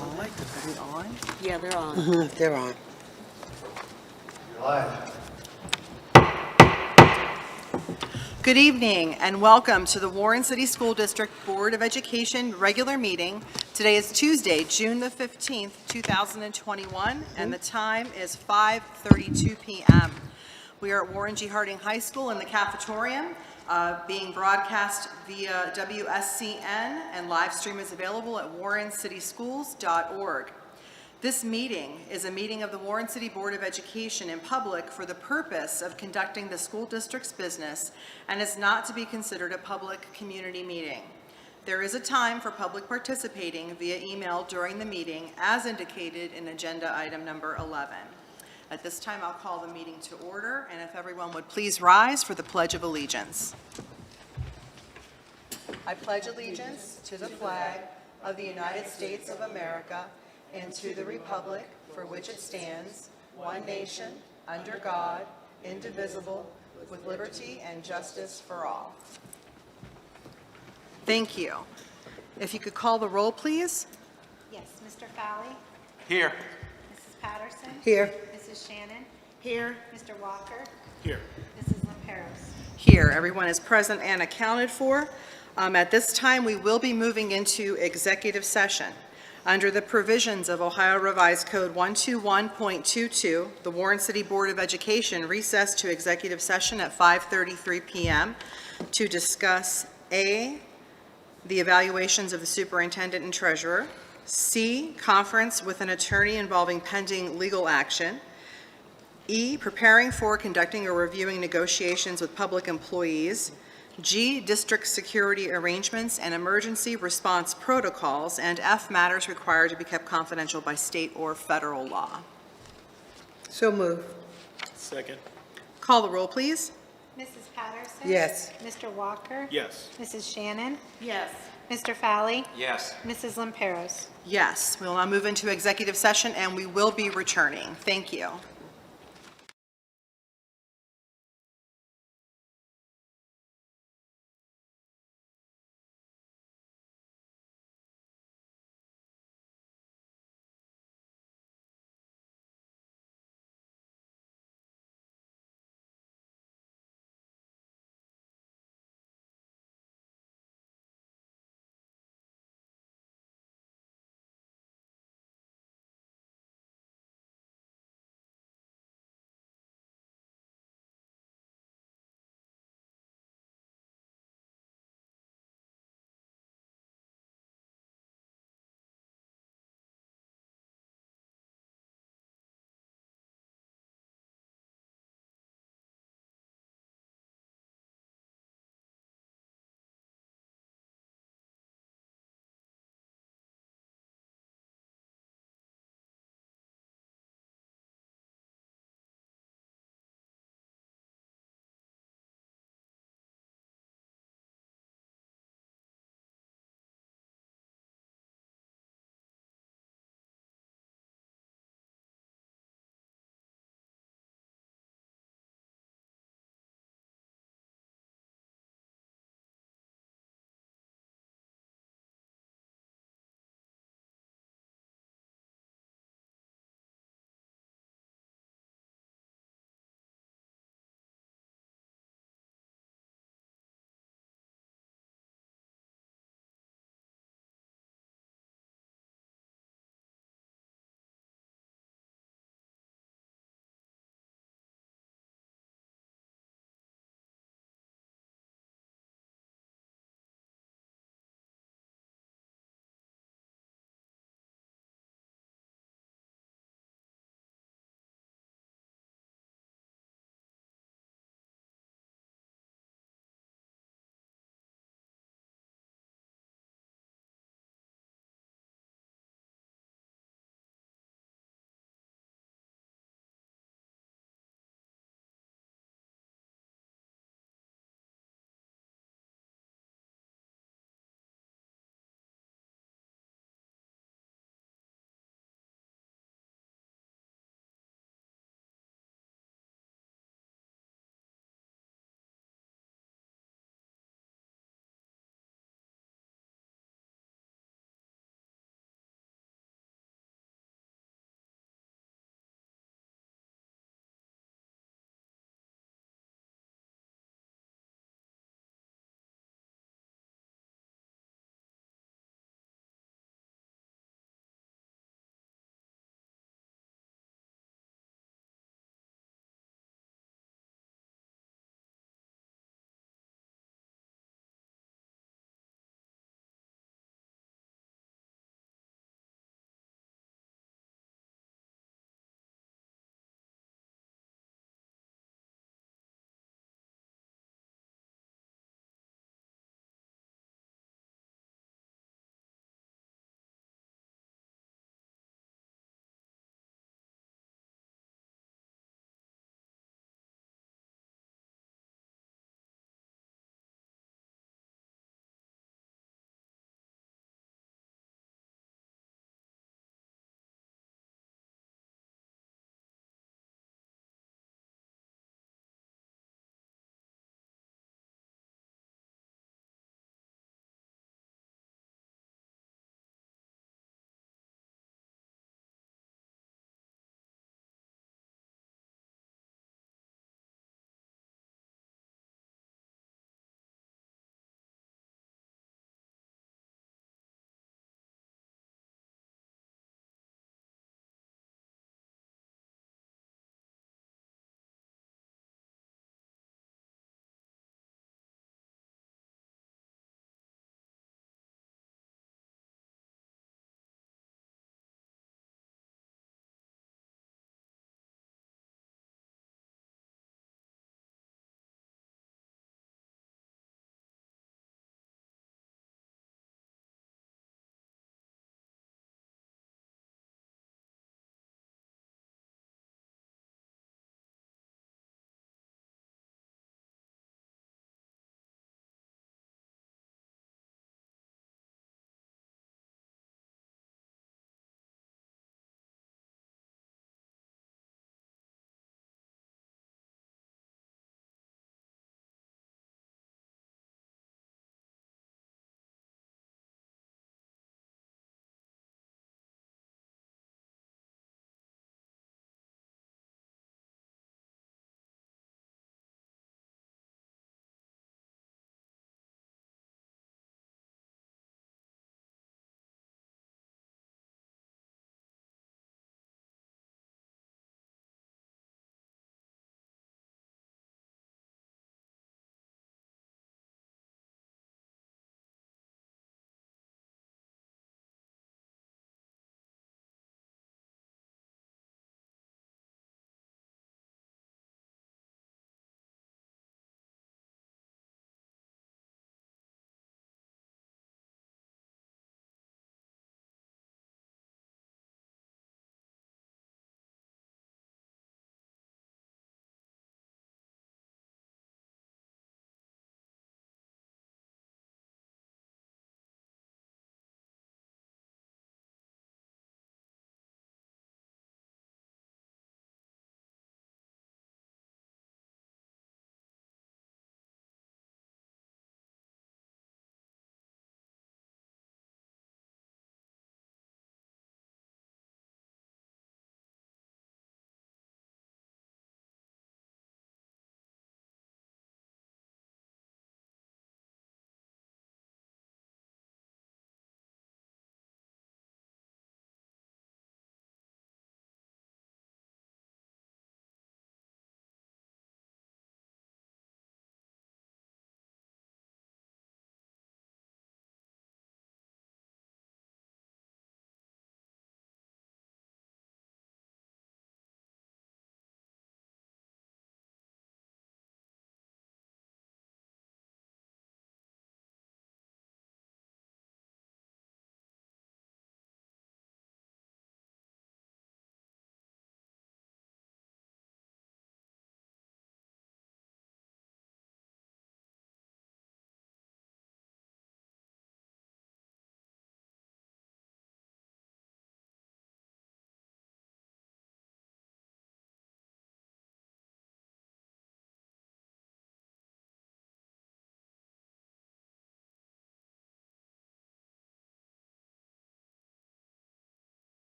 Are we on? Yeah, they're on. They're on. Good evening and welcome to the Warren City School District Board of Education regular meeting. Today is Tuesday, June the 15th, 2021, and the time is 5:32 p.m. We are at Warren G. Harding High School in the cafetorium, being broadcast via WSCN, and live stream is available at warrencityschools.org. This meeting is a meeting of the Warren City Board of Education in public for the purpose of conducting the school district's business and is not to be considered a public community meeting. There is a time for public participating via email during the meeting as indicated in agenda item number 11. At this time, I'll call the meeting to order, and if everyone would please rise for the Pledge of Allegiance. I pledge allegiance to the flag of the United States of America and to the republic for which it stands, one nation, under God, indivisible, with liberty and justice for all. Thank you. If you could call the roll, please. Yes, Mr. Fowley, Here. Mrs. Patterson, Here. Mrs. Shannon, Here. Mr. Walker, Here. Mrs. Lamperos. Here, everyone is present and accounted for. At this time, we will be moving into executive session. Under the provisions of Ohio Revised Code 121.22, the Warren City Board of Education recessed to executive session at 5:33 p.m. to discuss A, the evaluations of the superintendent and treasurer, C, conference with an attorney involving pending legal action, E, preparing for, conducting, or reviewing negotiations with public employees, G, district security arrangements and emergency response protocols, and F, matters required to be kept confidential by state or federal law. So move. Second. Call the roll, please. Mrs. Patterson? Yes. Mr. Walker? Yes. Mrs. Shannon? Yes. Mr. Fowley? Yes. Mrs. Lamperos? Yes, we will now move into executive session, and we will be returning. Thank you.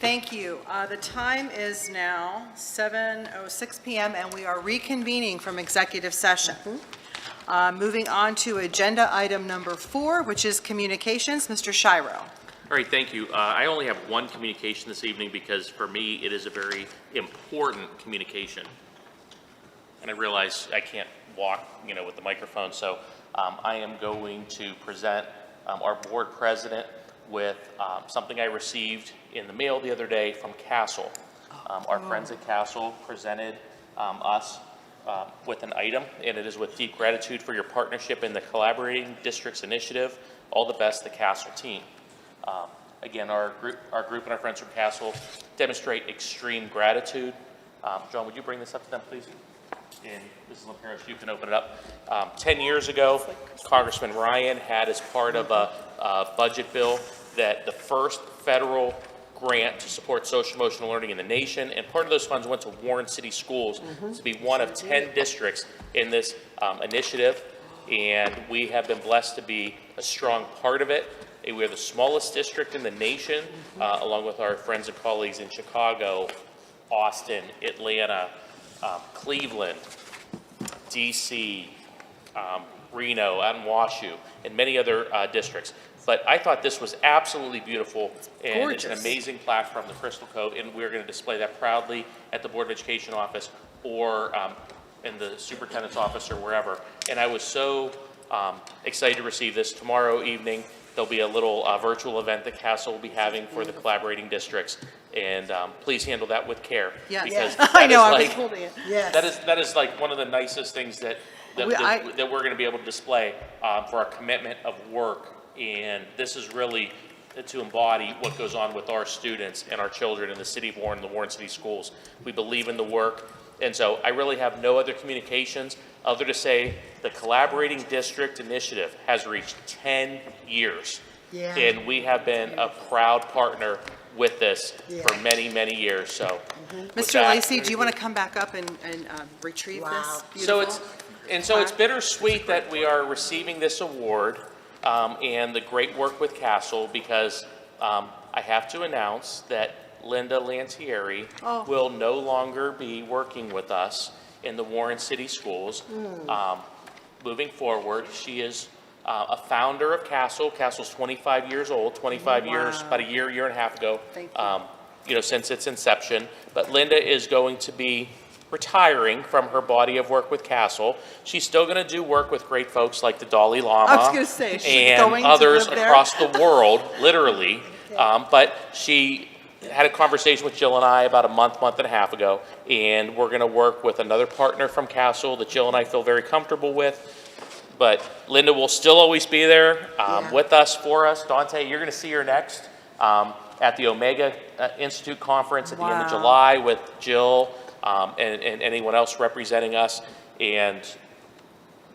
Thank you. The time is now 7:06 p.m. and we are reconvening from executive session. Moving on to agenda item number 4, which is communications. Mr. Shiro. All right, thank you. I only have one communication this evening because for me, it is a very important communication. And I realize I can't walk, with the microphone, so I am going to present our board president with something I received in the mail the other day from Castle. Our friends at Castle presented us with an item, and it is with deep gratitude for your partnership in the Collaborating Districts Initiative. All the best, the Castle team. Again, our group and our friends from Castle demonstrate extreme gratitude. John, would you bring this up to them, please? And Mrs. Lamperos, you can open it up. 10 years ago, Congressman Ryan had as part of a budget bill that the first federal grant to support social emotional learning in the nation, and part of those funds went to Warren City Schools to be one of 10 districts in this initiative, and we have been blessed to be a strong part of it. We are the smallest district in the nation, along with our friends and colleagues in Chicago, Austin, Atlanta, Cleveland, DC, Reno, out in Washoe, and many other districts. But I thought this was absolutely beautiful, and Gorgeous. It's an amazing plaque from the Crystal Cove, and we're going to display that proudly at the Board of Education office or in the superintendent's office or wherever. And I was so excited to receive this. Tomorrow evening, there'll be a little virtual event that Castle will be having for the collaborating districts, and please handle that with care. Yes. Because I know, that I is was holding it. Yes. that is like one of the nicest things that we're going to be able to display for our commitment of work. And this is really to embody what goes on with our students and our children in the city of Warren, the Warren City Schools. We believe in the work. And so I really have no other communications other to say the Collaborating District Initiative has reached 10 years. Yeah. And we have been a proud partner with this Yeah. for many, many years. So, with Mr. that- Lacy, do you want to come back up and retrieve Wow. this? So Beautiful. it's bittersweet that we are receiving this award and the great work with Castle, because I have to announce that Linda Lantieri will no longer be working with us in the Warren City Schools. Moving forward, she is a founder of Castle. Castle's 25 years old, 25 years, about a year and a half ago, Thank since its inception. But Linda is going to be retiring from her body of work with Castle. She's still going to do work with great folks like the Dalai Lama I was gonna say, she's and going to others live there. across the world, literally. But she had a conversation with Jill and I about a month and a half ago, and we're going to work with another partner from Castle that Jill and I feel very comfortable with. But Linda will still always be there with us, for us. Dante, you're going to see her next at the Omega Institute Conference at the end of Wow. July with Jill and anyone else representing us. And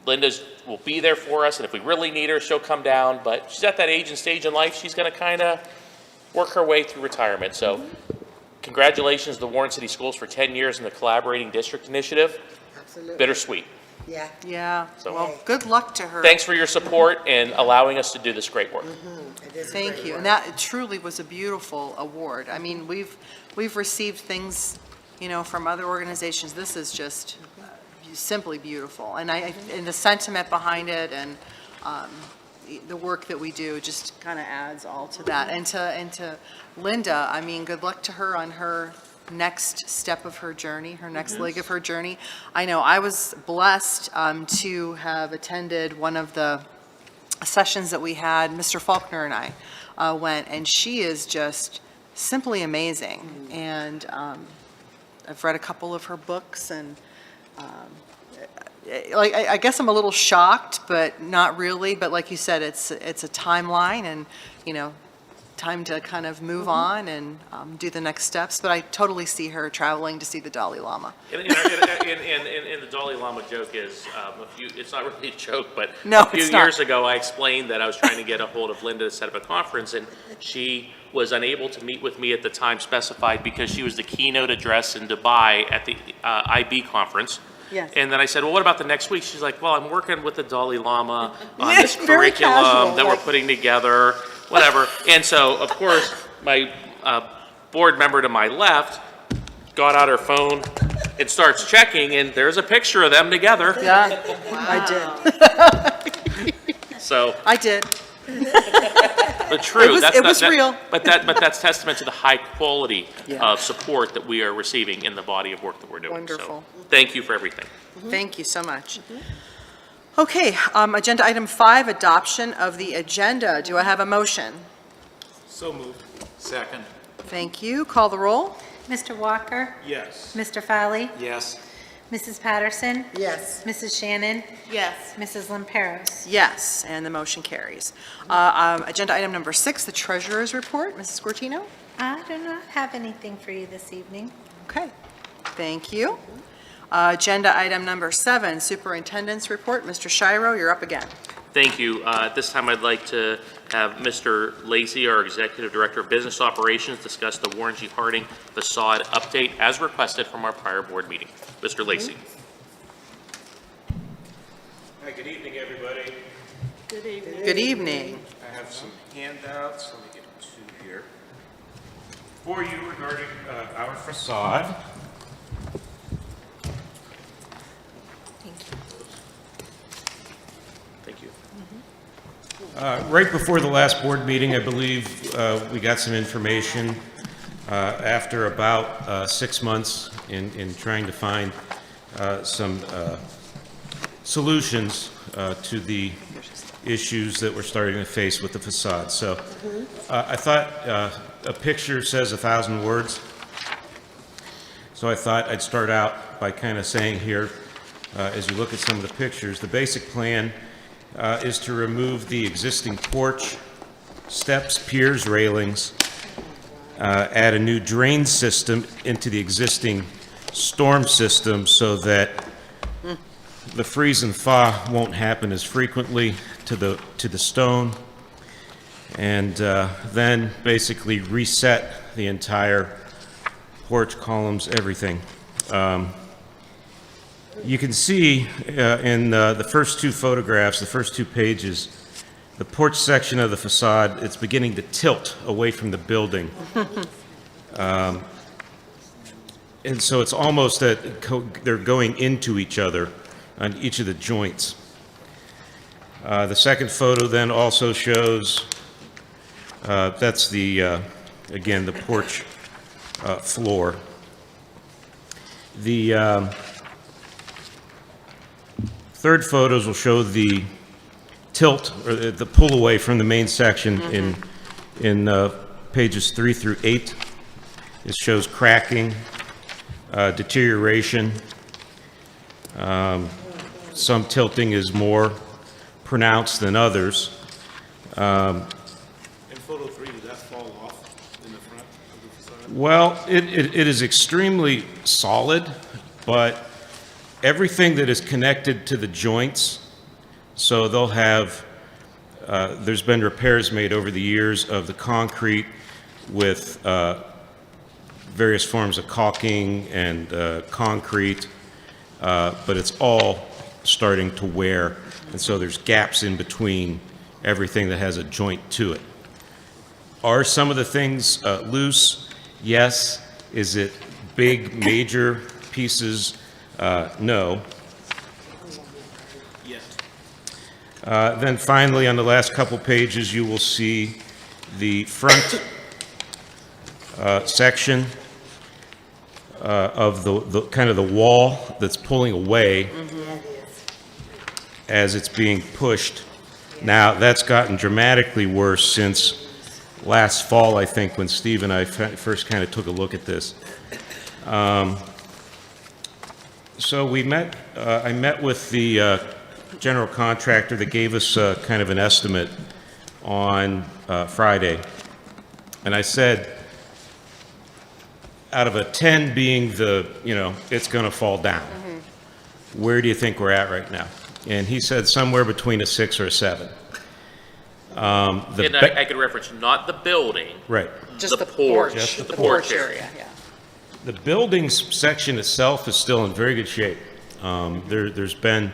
Linda's will be there for us, and if we really need her, she'll come down. But she's at that age and stage in life, she's going to kind of work her way through retirement. So congratulations to the Warren City Schools for 10 years in the Collaborating District Initiative. Absolutely. Bittersweet. Yeah. Yeah, So- well, good luck to her. Thanks for your support and allowing us to do this great work. It is Thank great you. work. And that truly was a beautiful award. I mean, we've received things, from other organizations. This is just simply beautiful. And and the sentiment behind it and the work that we do just kind of adds all to that. And to Linda, I mean, good luck to her on her next step of her journey, her next leg of her journey. I know I was blessed to have attended one of the sessions that we had. Mr. Faulkner and I went, and she is just simply amazing. And I've read a couple of her books, and I guess I'm a little shocked, but not really. But like you said, it's a timeline, and time to kind of move on and do the next steps. But I totally see her traveling to see the Dalai Lama. And the Dalai Lama joke is, it's not really a joke, but No, a few it's not. years ago, I explained that I was trying to get a hold of Linda to set up a conference, and she was unable to meet with me at the time specified because she was the keynote address in Dubai at the IB conference. Yes. And then I said, well, what about the next week? She's like, well, I'm working with the Dalai Lama on Yeah, this very curriculum casual, that we're like- putting together, whatever. And so, of course, my board member to my left got out her phone and starts checking, and there's a picture of them together. Yeah, I did. So I did. But true. It was real. But that's testament to the high quality Yeah. of support that we are receiving in the body of work that we're doing. Wonderful. So, thank you for everything. Thank you so much. Okay, agenda item 5, adoption of the agenda. Do I have a motion? So moved. Second. Thank you. Call the roll. Mr. Walker? Yes. Mr. Fowley? Yes. Mrs. Patterson? Yes. Mrs. Shannon? Yes. Mrs. Lamperos? Yes, and the motion carries. Agenda item number 6, the treasurer's report. Mrs. Cortino? I do not have anything for you this evening. Okay, thank you. Agenda item number 7, superintendent's report. Mr. Shiro, you're up again. Thank you. At this time, I'd like to have Mr. Lacey, our Executive Director of Business Operations, discuss the Warren G. Harding facade update as requested from our prior board meeting. Mr. Lacey. Hi, good evening, everybody. Good evening. I have some handouts, let me get two here, for you regarding our facade. Thank you. Right before the last board meeting, I believe we got some information after about 6 months in trying to find some solutions to the issues that we're starting to face with the facade. So I thought a picture says 1,000 words. So I thought I'd start out by kind of saying here, as you look at some of the pictures, the basic plan is to remove the existing porch, steps, piers, railings, add a new drain system into the existing storm system so that the freeze and thaw won't happen as frequently to the stone, and then basically reset the entire porch, columns, everything. You can see in the first two photographs, the first 2 pages, the porch section of the facade, it's beginning to tilt away from the building. And so it's almost that they're going into each other on each of the joints. The second photo then also shows, that's the, again, the porch floor. The third photos will show the tilt, or the pull away from the main section in pages 3 through 8. It shows cracking, deterioration. Some tilting is more pronounced than others. In photo 3, did that fall off in the front of the facade? Well, it is extremely solid, but everything that is connected to the joints, so they'll have, there's been repairs made over the years of the concrete with various forms of caulking and concrete, but it's all starting to wear, and so there's gaps in between everything that has a joint to it. Are some of the things loose? Yes. Is it big, major pieces? No. Yes. Then finally, on the last couple pages, you will see the front section of the kind of the wall that's pulling away as it's being pushed. Now, that's gotten dramatically worse since last fall, I think, when Steve and I first kind of took a look at this. So we met, I met with the general contractor that gave us kind of an estimate on Friday. And I said, out of a 10 being the, it's going to fall down, where do you think we're at right now? And he said somewhere between a 6 or a 7. And I could reference not the building, Right. Just The the porch. porch. Just The the porch porch area, yeah. The buildings section itself is still in very good shape. There's been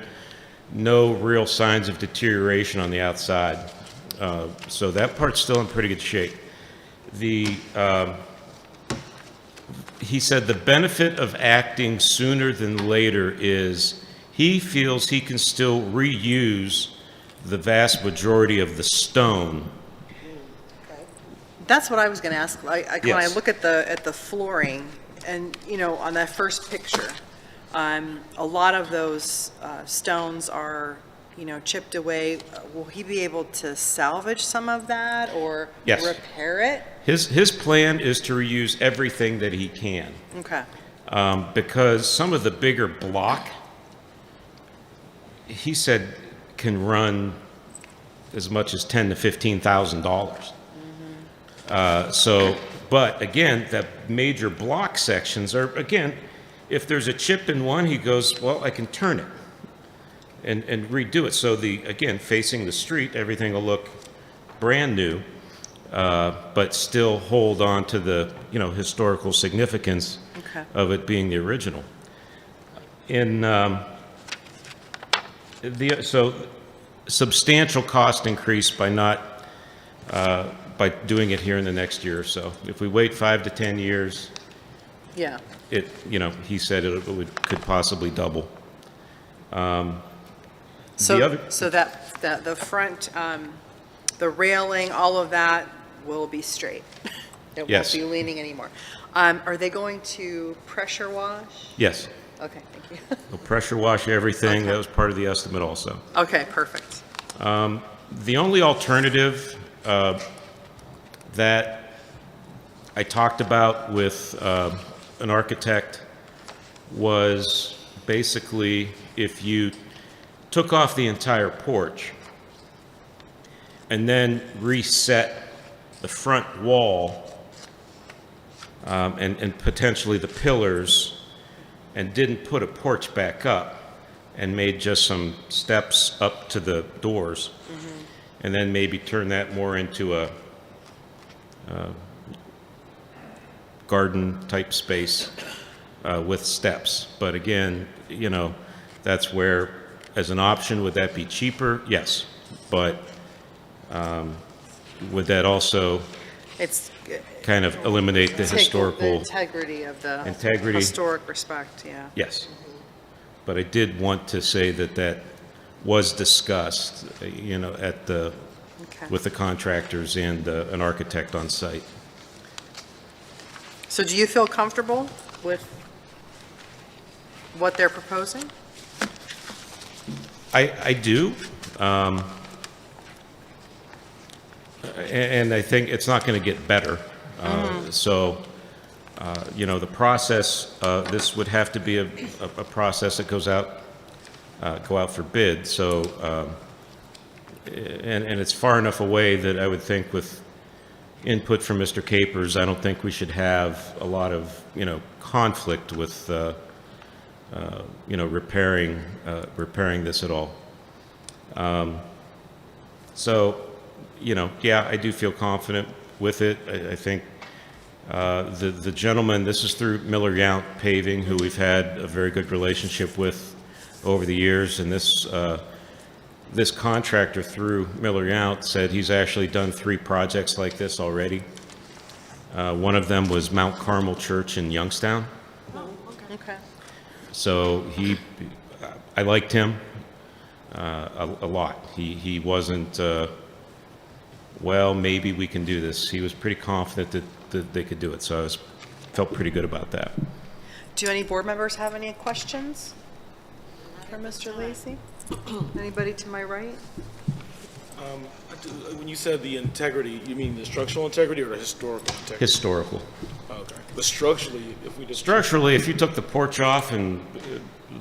no real signs of deterioration on the outside. So that part's still in pretty good shape. The he said the benefit of acting sooner than later is he feels he can still reuse the vast majority of the stone. That's what I was going to ask. When I Yes. look at the flooring, and, you know, on that first picture, a lot of those stones are, you know, chipped away. Will he be able to salvage some of that or Yes. repair it? His plan is to reuse everything that he can, Okay. because some of the bigger block, he said, can run as much as $10,000 to $15,000. But again, that major block sections are, again, if there's a chip in one, he goes, well, I can turn it and redo it. So again, facing the street, everything will look brand new, but still hold on to the, you know, historical significance Okay. of it being the original. So substantial cost increase by not, by doing it here in the next year or so. If we wait 5 to 10 years, Yeah. it, you know, he said could possibly double. So, other- so that the front, the railing, all of that will be straight? It won't Yes. be leaning anymore. Are they going to pressure wash? Yes, Okay, thank you. they'll pressure wash everything. Okay. That was part of the estimate also. Okay, perfect. The only alternative that I talked about with an architect was basically if you took off the entire porch and then reset the front wall and potentially the pillars and didn't put a porch back up and made just some steps up to the doors, and then maybe turn that more into a garden type space with steps. But again, you know, that's where, as an option, would that be cheaper? Yes. But would that also It's kind of eliminate the take the historical? integrity of the Integrity. historic respect, yeah. Yes. But I did want to say that that was discussed, you know, at the, Okay. with the contractors and an architect on site. So do you feel comfortable with what they're proposing? I do. And I think it's not going to get better. So, you know, the process, this would have to be a process that goes out, go out for bid. So, and it's far enough away that I would think with input from Mr. Capers, I don't think we should have a lot of, you know, conflict with, you know, repairing this at all. So, you know, yeah, I do feel confident with it. I think the gentleman, this is through Miller Yount Paving, who we've had a very good relationship with over the years, and this contractor through Miller Yount said he's actually done 3 projects like this already. One of them was Mount Carmel Church in Youngstown. Okay. So I liked him a lot. He wasn't, well, maybe we can do this. He was pretty confident that they could do it, so felt pretty good about that. Do any board members have any questions for Mr. Lacy? Anybody to my right? When you said the integrity, you mean the structural integrity or the historical integrity? Historical. Okay. But structurally, if we just... Structurally, if you took the porch off and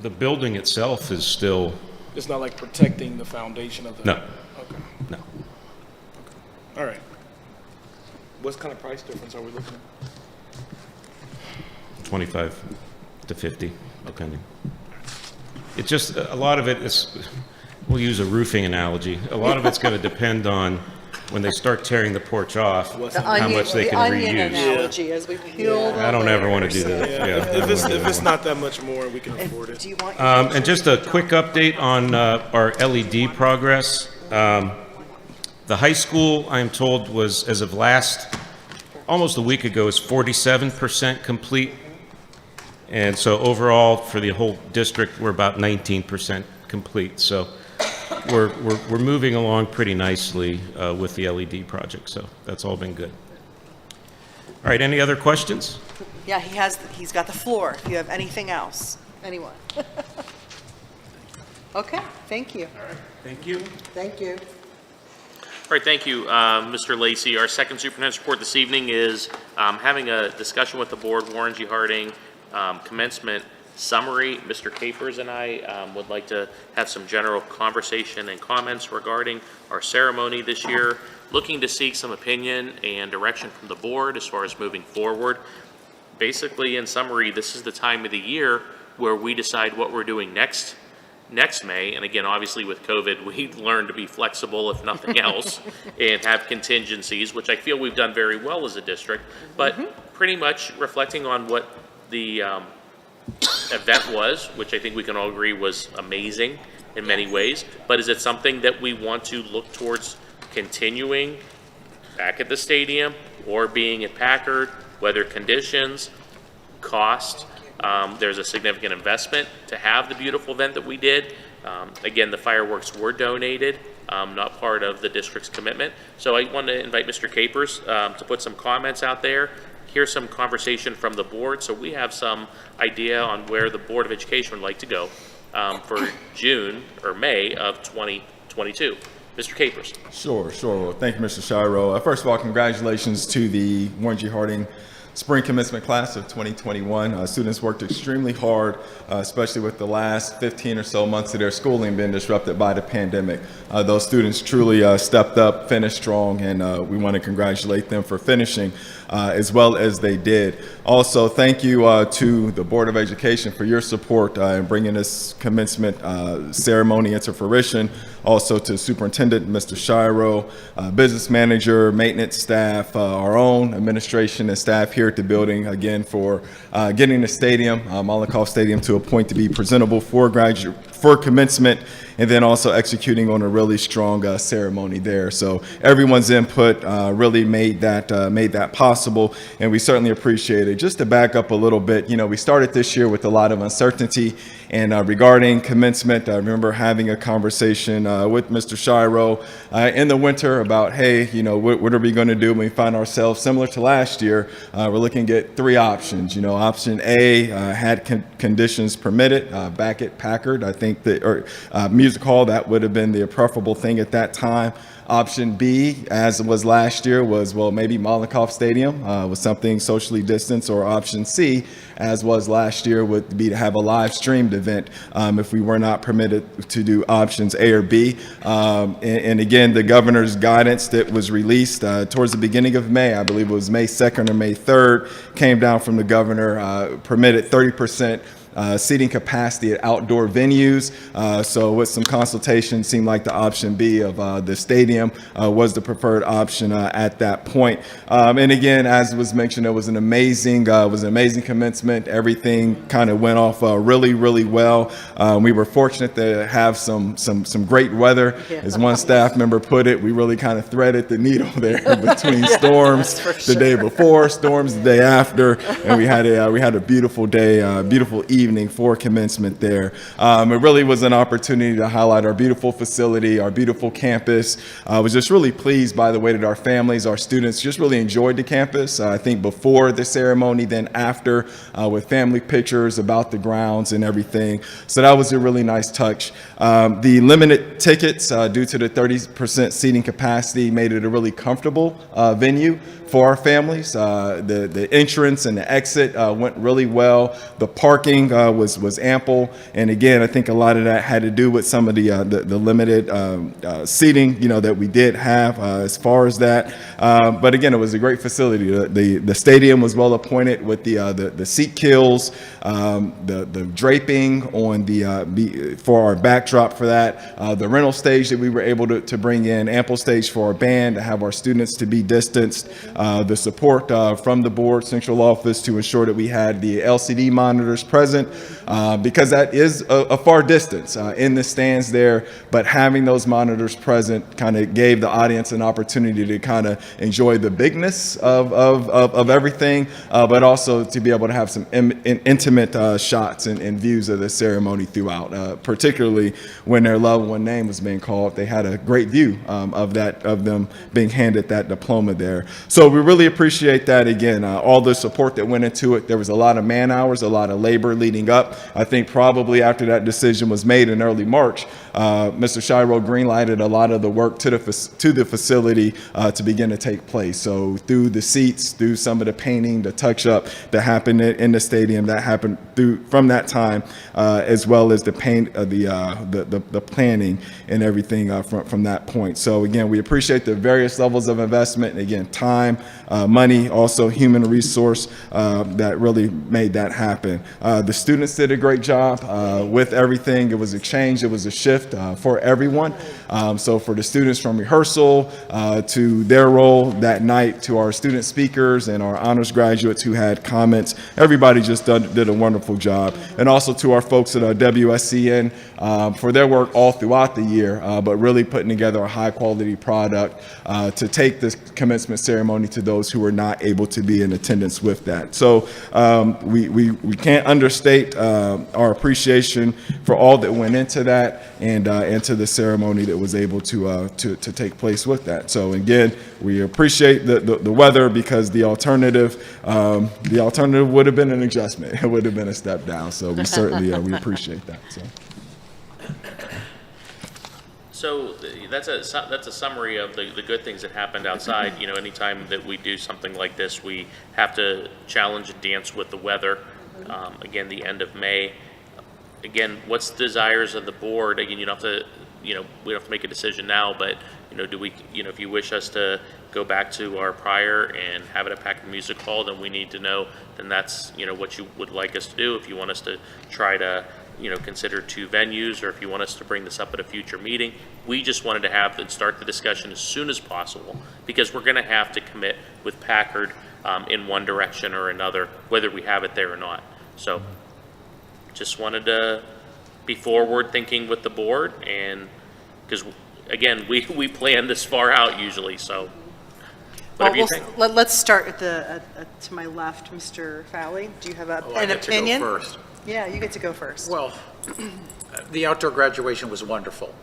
the building itself is still, It's not like protecting the foundation of the... no, Okay. no. All right. What kind of price difference are we looking at? 25 to 50, depending. It's just, a lot of it is, we'll use a roofing analogy. A lot of it's going to depend on when they start tearing the porch off, how much they can The onion reuse. analogy as we peel the I don't ever want to layers. do that, Yeah, yeah. if it's not that much more, we can afford it. Do you want? And just a quick update on our LED progress. The high school, I'm told, was, as of almost a week ago, is 47% complete And so overall, for the whole district, we're about 19% complete. So we're moving along pretty nicely with the LED project, so that's all been good. All right, any other questions? Yeah, he's got the floor. If you have anything else, anyone. Okay, thank you. Thank you. Thank you. All right, thank you, Mr. Lacy. Our second superintendent's report this evening is having a discussion with the board, Warren G. Harding, commencement summary. Mr. Capers and I would like to have some general conversation and comments regarding our ceremony this year, looking to seek some opinion and direction from the board as far as moving forward. Basically, in summary, this is the time of the year where we decide what we're doing next May. And again, obviously with COVID, we learned to be flexible, if nothing else, and have contingencies, which I feel we've done very well as a district. But pretty much reflecting on what the event was, which I think we can all agree was amazing in many ways. But is it something that we want to look towards continuing back at the stadium or being at Packard, weather conditions, cost? There's a significant investment to have the beautiful event that we did. Again, the fireworks were donated, not part of the district's commitment. So I want to invite Mr. Capers to put some comments out there, hear some conversation from the board, so we have some idea on where the Board of Education would like to go for June or May of 2022. Mr. Capers. Sure. Well, thank you, Mr. Shiro. First of all, congratulations to the Warren G. Harding spring commencement class of 2021. Students worked extremely hard, especially with the last 15 or so months of their schooling being disrupted by the pandemic. Those students truly stepped up, finished strong, and we want to congratulate them for finishing as well as they did. Also, thank you to the Board of Education for your support in bringing this commencement ceremony into fruition. Also to Superintendent Mr. Shiro, business manager, maintenance staff, our own administration and staff here at the building, again, for getting the stadium, Malakoff Stadium, to a point to be presentable for commencement, and then also executing on a really strong ceremony there. So everyone's input really made that possible, and we certainly appreciate it. Just to back up a little bit, we started this year with a lot of uncertainty, and regarding commencement, I remember having a conversation with Mr. Shiro in the winter about, hey, what are we going to do when we find ourselves similar to last year? We're looking at three options. Option A had conditions permitted back at Packard. I think that, or Music Hall, that would have been the preferable thing at that time. Option B, as was last year, was, well, maybe Malakoff Stadium was something socially distanced, or option C, as was last year, would be to have a live streamed event if we were not permitted to do options A or B. And again, the governor's guidance that was released towards the beginning of May, I believe it was May 2nd or May 3rd, came down from the governor, permitted 30% seating capacity at outdoor venues. So with some consultation, seemed like the option B of the stadium was the preferred option at that point. And again, as was mentioned, it was an amazing commencement. Everything kind of went off really, really well. We were fortunate to have some great weather. As one staff member put it, we really kind of threaded the needle there between storms the day before, storms the day after, and we had a beautiful day, beautiful evening for commencement there. It really was an opportunity to highlight our beautiful facility, our beautiful campus. I was just really pleased by the way that our families, our students just really enjoyed the campus. I think before the ceremony, then after, with family pictures about the grounds and everything. So that was a really nice touch. The limited tickets, due to the 30% seating capacity, made it a really comfortable venue for our families. The entrance and the exit went really well. The parking was ample, and again, I think a lot of that had to do with some of the limited seating, that we did have as far as that. But again, it was a great facility. The stadium was well appointed with the seat kills, the draping on for our backdrop for that, the rental stage that we were able to bring in, ample stage for our band to have our students to be distanced. the support from the board central office to ensure that we had the LCD monitors present, because that is a far distance in the stands there, but having those monitors present kind of gave the audience an opportunity to kind of enjoy the bigness of everything, but also to be able to have some intimate shots and views of the ceremony throughout, particularly when their loved one name was being called. They had a great view of them being handed that diploma there. So we really appreciate that. Again, all the support that went into it. There was a lot of man hours, a lot of labor leading up. I think probably after that decision was made in early March, Mr. Shiro greenlighted a lot of the work to the facility to begin to take place. So through the seats, through some of the painting, the touch-up that happened in the stadium, that happened from that time, as well as the paint, the planning and everything from that point. So again, we appreciate the various levels of investment. And again, time, money, also human resource that really made that happen. The students did a great job with everything. It was a change. It was a shift for everyone. So for the students, from rehearsal to their role that night, to our student speakers and our honors graduates who had comments, everybody just did a wonderful job. And also to our folks at WSCN for their work all throughout the year, but really putting together a high quality product to take this commencement ceremony to those who were not able to be in attendance with that. So we can't understate our appreciation for all that went into that and to the ceremony that was able to take place with that. So again, we appreciate the weather, because the alternative would have been an adjustment. It would have been a step down. So we certainly we appreciate that. So that's a summary of the good things that happened outside. You know, anytime that we do something like this, we have to challenge and dance with the weather. Again, the end of May. Again, what's the desires of the board? Again, we don't have to make a decision now, but do we, if you wish us to go back to our prior and have it at Packard Music Hall, then we need to know, then that's, what you would like us to do. If you want us to try to, consider 2 venues, or if you want us to bring this up at a future meeting, we just wanted to start the discussion as soon as possible, because we're going to have to commit with Packard in one direction or another, whether we have it there or not. So just wanted to be forward thinking with the board, and because again, we plan this far out usually, so whatever you think. Let's start at to my left, Mr. Fowley. Do you have an opinion? I get to go first. Yeah, you get to go first. Well, the outdoor graduation was wonderful.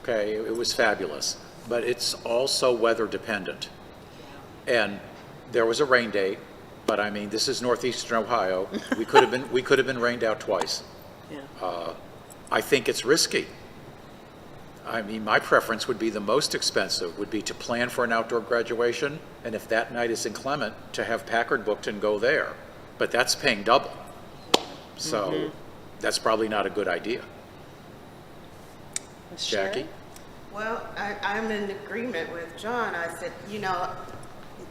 Okay, it was fabulous, but it's also weather dependent. And there was a rain date, but I mean, this is northeastern Ohio. We could have been rained out twice. Yeah. I think it's risky. I mean, my preference would be the most expensive, would be to plan for an outdoor graduation, and if that night is inclement, to have Packard booked and go there. But that's paying double. So that's probably not a good idea. Jackie? Well, I'm in agreement with John. I said,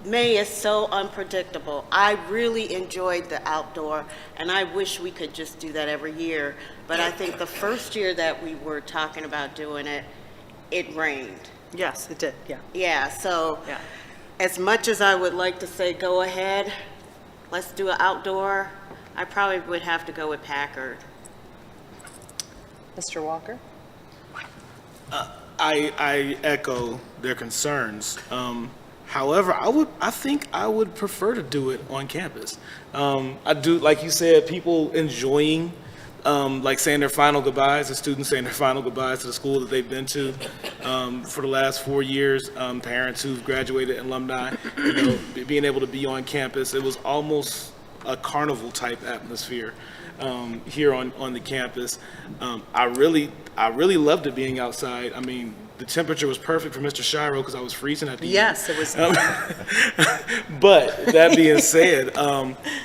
May is so unpredictable. I really enjoyed the outdoor, and I wish we could just do that every year. But I think the first year that we were talking about doing it, it rained. Yes, it did. Yeah. Yeah, so Yeah. as much as I would like to say, go ahead, let's do an outdoor, I probably would have to go with Packard. Mr. Walker? I echo their concerns. However, I think I would prefer to do it on campus. I do, like you said, people enjoying, like saying their final goodbyes, the students saying their final goodbyes to the school that they've been to for the last 4 years, parents who've graduated, alumni, being able to be on campus. It was almost a carnival type atmosphere here on the campus. I really loved it being outside. I mean, the temperature was perfect for Mr. Shiro because I was freezing at the end. Yes, it was. But that being said,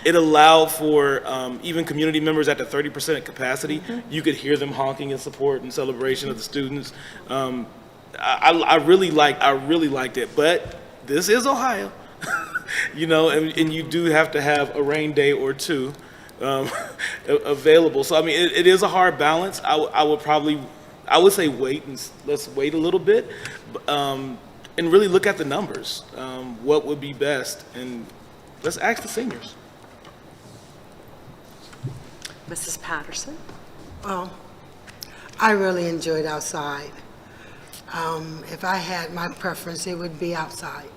it allowed for even community members at the 30% capacity. You could hear them honking in support and celebration of the students. I really liked it. But this is Ohio, and you do have to have a rain day or two available. So I mean, it is a hard balance. I would say let's wait a little bit. and really look at the numbers. What would be best, and let's ask the seniors. Mrs. Patterson? Well, I really enjoyed outside. If I had my preference, it would be outside.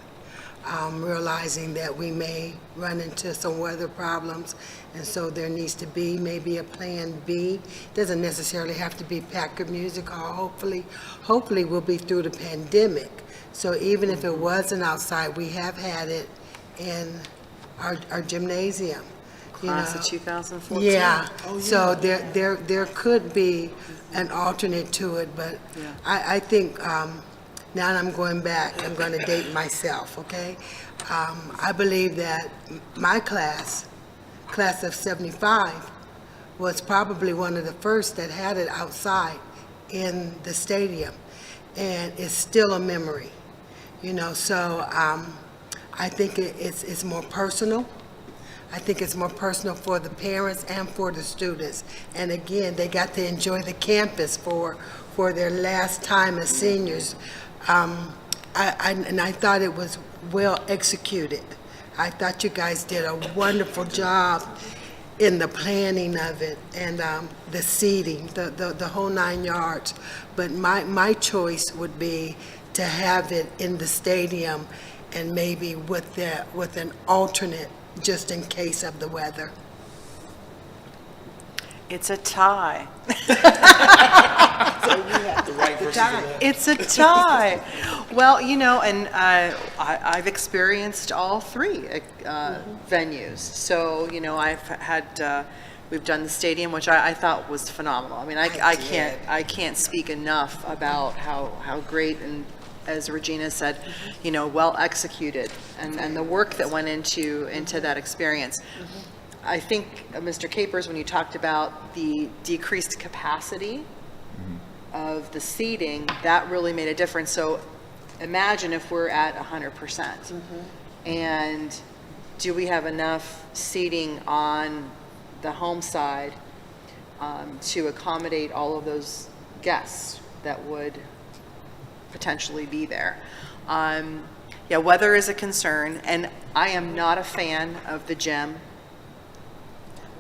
Realizing that we may run into some weather problems, and so there needs to be maybe a plan B. Doesn't necessarily have to be Packard Music Hall. Hopefully we'll be through the pandemic. So even if it wasn't outside, we have had it in our gymnasium. You Class know. of 2014? Yeah, so there could be an alternate to it, but Yeah. I think, now I'm going back, I'm going to date myself, okay? I believe that my class of 75, was probably one of the first that had it outside in the stadium, and it's still a memory, you know, so I think it's more personal. I think it's more personal for the parents and for the students. And again, they got to enjoy the campus for their last time as seniors. And I thought it was well executed. I thought you guys did a wonderful job in the planning of it and the seating, the whole 9 yards. But my choice would be to have it in the stadium and maybe with an alternate just in case of the weather. It's a tie. The right versus the left. It's a tie. Well, you know, and I've experienced all three venues. So, you know, I've had, we've done the stadium, which I thought was phenomenal. I mean, I can't speak enough about how great, and as Regina said, you know, well executed, and the work that went into that experience. I think, Mr. Capers, when you talked about the decreased capacity of the seating, that really made a difference. So imagine if we're at 100%. And do we have enough seating on the home side to accommodate all of those guests that would potentially be there? Yeah, weather is a concern, and I am not a fan of the gym.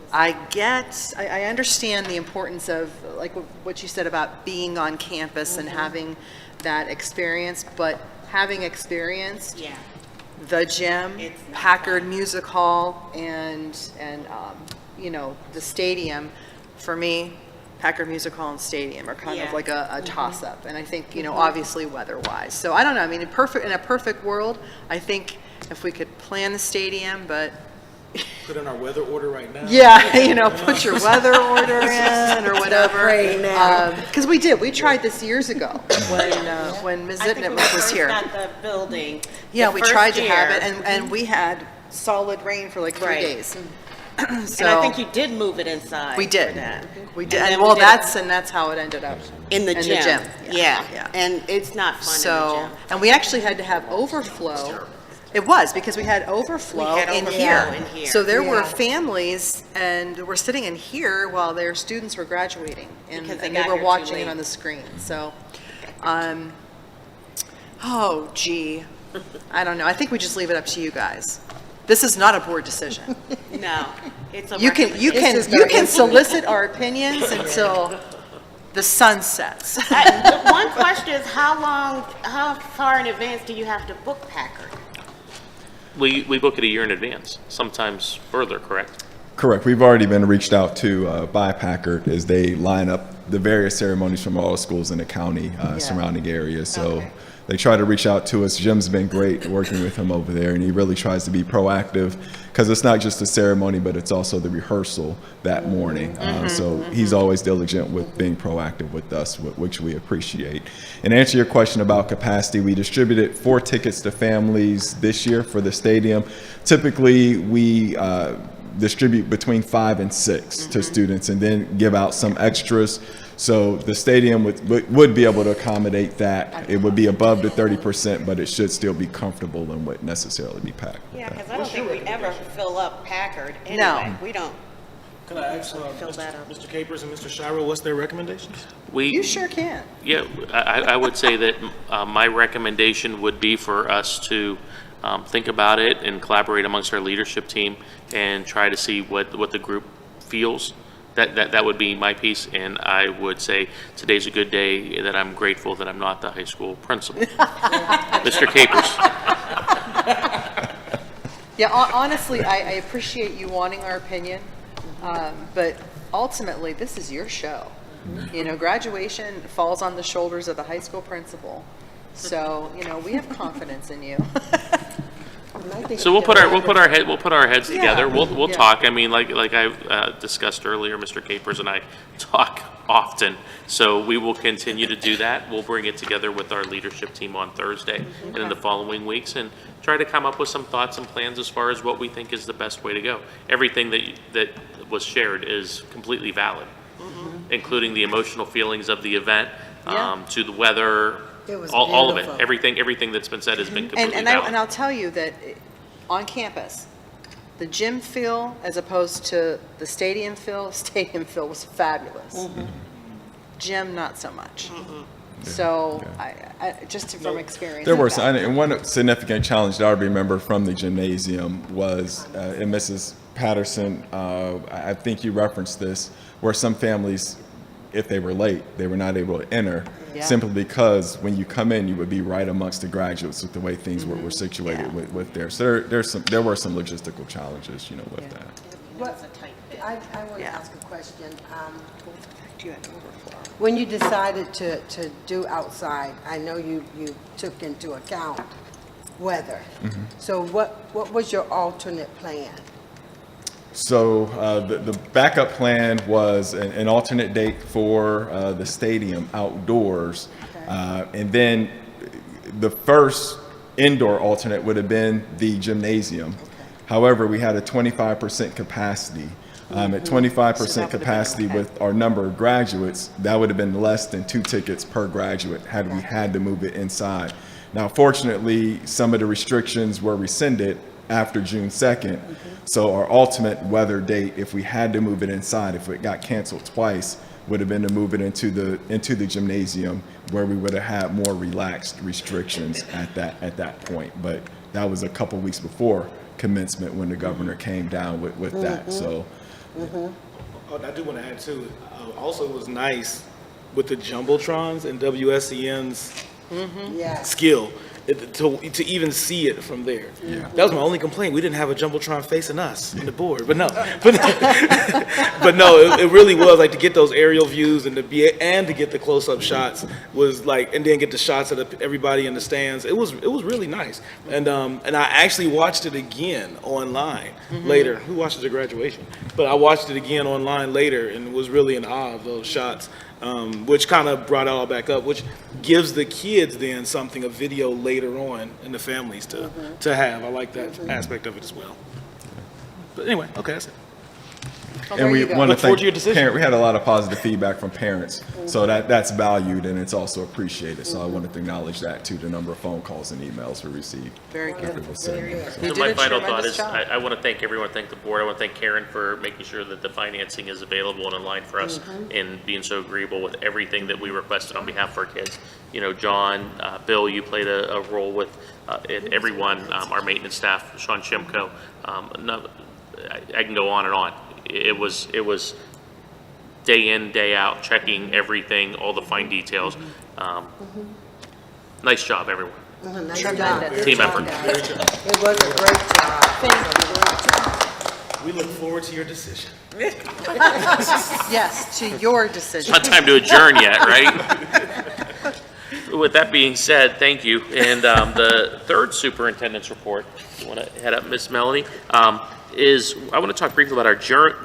I understand the importance of, like what you said about being on campus and having that experience, but having experienced Yeah. the gym, It's not Packard Music Hall, and you know, the stadium, for me, Packard Music Hall and stadium are kind of Yeah. like a toss-up, and I think, you know, obviously weather-wise. So I don't know, I mean, in a perfect world, I think if we could plan the stadium, but Put in our weather order right now. yeah, you know, put your weather order in or whatever. Right now. Because we tried this years ago when Ms. I think when we Zitnip was first here. got the building. Yeah, the we first tried to have year- it, and we had solid rain for like 3 Right. days. And So I think you did move it inside. we did. for that. We did, then and we well, did- that's how it ended up. In the gym. Yeah. And it's not fun in the So, gym. and we actually had to have overflow. It was, because we had overflow We had in overflow here. in here. So there were Yeah. families, and were sitting in here while their students were graduating, and Because they and got they were here too watching it late. on the screen. So, oh gee, I don't know. I think we just leave it up to you guys. This is not a board decision. No, it's a You can recommendation. solicit our opinions until the sun sets. The one question is, how far in advance do you have to book Packard? We book it a year in advance, sometimes further, correct? Correct. We've already been reached out to by Packard as they line up the various ceremonies from all the schools in the county surrounding areas. So Okay. they try to reach out to us. Jim's been great working with him over there, and he really tries to be proactive because it's not just the ceremony, but it's also the rehearsal that morning. So he's always diligent with being proactive with us, which we appreciate. And to answer your question about capacity, we distributed 4 tickets to families this year for the stadium. Typically, we distribute between 5 and 6 to students, and then give out some extras. So the stadium would be able to accommodate that. It would be above the 30%, but it should still be comfortable and wouldn't necessarily be packed. with Yeah, that. because I don't think we ever fill up Packard No. anyway. We don't. Can I ask Fill that up. Mr. Capers and Mr. Shiro, what's their recommendations? You sure can. Yeah, I would say that my recommendation would be for us to think about it and collaborate amongst our leadership team and try to see what the group feels. That would be my piece, and I would say today's a good day that I'm grateful that I'm not the high school principal. Mr. Capers. Yeah, honestly, I appreciate you wanting our opinion, but ultimately, this is your show. You know, graduation falls on the shoulders of the high school principal. So, you know, we have confidence in you. So we'll put our heads together. Yeah. We'll Yeah. talk. I mean, like I discussed earlier, Mr. Capers and I talk often. So we will continue to do that. We'll bring it together with our leadership team on Thursday and in the following weeks and try to come up with some thoughts and plans as far as what we think is the best way to go. Everything that was shared is completely valid, including the emotional feelings of the event, Yeah. to the weather, It was all of it. beautiful. Everything that's been said has been completely And valid. I'll tell you that on campus, the gym feel as opposed to the stadium feel was fabulous. Gym, not so much. So I just from experience. There were I some, and one significant challenge that I remember from the gymnasium was, and Mrs. Patterson, I think you referenced this, where some families, if they were late, they were not able to enter, Yeah. simply because when you come in, you would be right amongst the graduates with the way things were situated Yeah. with there. So there were some logistical challenges, you know, with Yeah. that. I want to Yeah. ask a question. You had overflow. When you decided to do outside, I know you took into account weather. So what was your alternate plan? So the backup plan was an alternate date for the stadium outdoors. And then the first indoor alternate would have been the gymnasium. However, we had a 25% capacity. At 25% capacity with our number of graduates, that would have been less than 2 tickets per graduate had we had to move it inside. Now, fortunately, some of the restrictions were rescinded after June 2nd. So our ultimate weather date, if we had to move it inside, if it got canceled twice, would have been to move it into the gymnasium, where we would have had more relaxed restrictions at that point. But that was a couple weeks before commencement when the governor came down with that. So Oh, I do want to add too, also it was nice with the Jumbotrons and WSEN's Yeah. skill to even see it from there. Yeah. That was my only complaint. We didn't have a Jumbotron facing us in the board, but no, but no, it really was like to get those aerial views and to get the close-up shots was like, and then get the shots of everybody in the stands. It was really nice, and I actually watched it again online later. Who watches the graduation? But I watched it again online later and was really in awe of those shots. Which kind of brought it all back up, which gives the kids then something, a video later on in the families to have. I like that aspect of it as well. But anyway, okay, that's it. Well, and there we you go. want to Look forward thank to your decision. parent. We had a lot of positive feedback from parents, so that's valued and it's also appreciated. So I wanted to acknowledge that too. The number of phone calls and emails we received. Very after good. it was said. You So did my a final thought tremendous is, job. I want to thank everyone, thank the board, I want to thank Karen for making sure that the financing is available and in line for us, and being so agreeable with everything that we requested on behalf of our kids. You know, John, Bill, you played a role with and everyone, our maintenance staff, Sean Shimko. I can go on and on. It was day in, day out, checking everything, all the fine details. Nice job, everyone. Nice Tremendous. job. Team Good effort. job, guys. It was a great job. Thank you. We look forward to your decision. Yes, to your decision. Not time to adjourn yet, right? With that being said, thank you. And the third superintendent's report, you want to head up, Ms. Melanie, is I want to talk briefly about our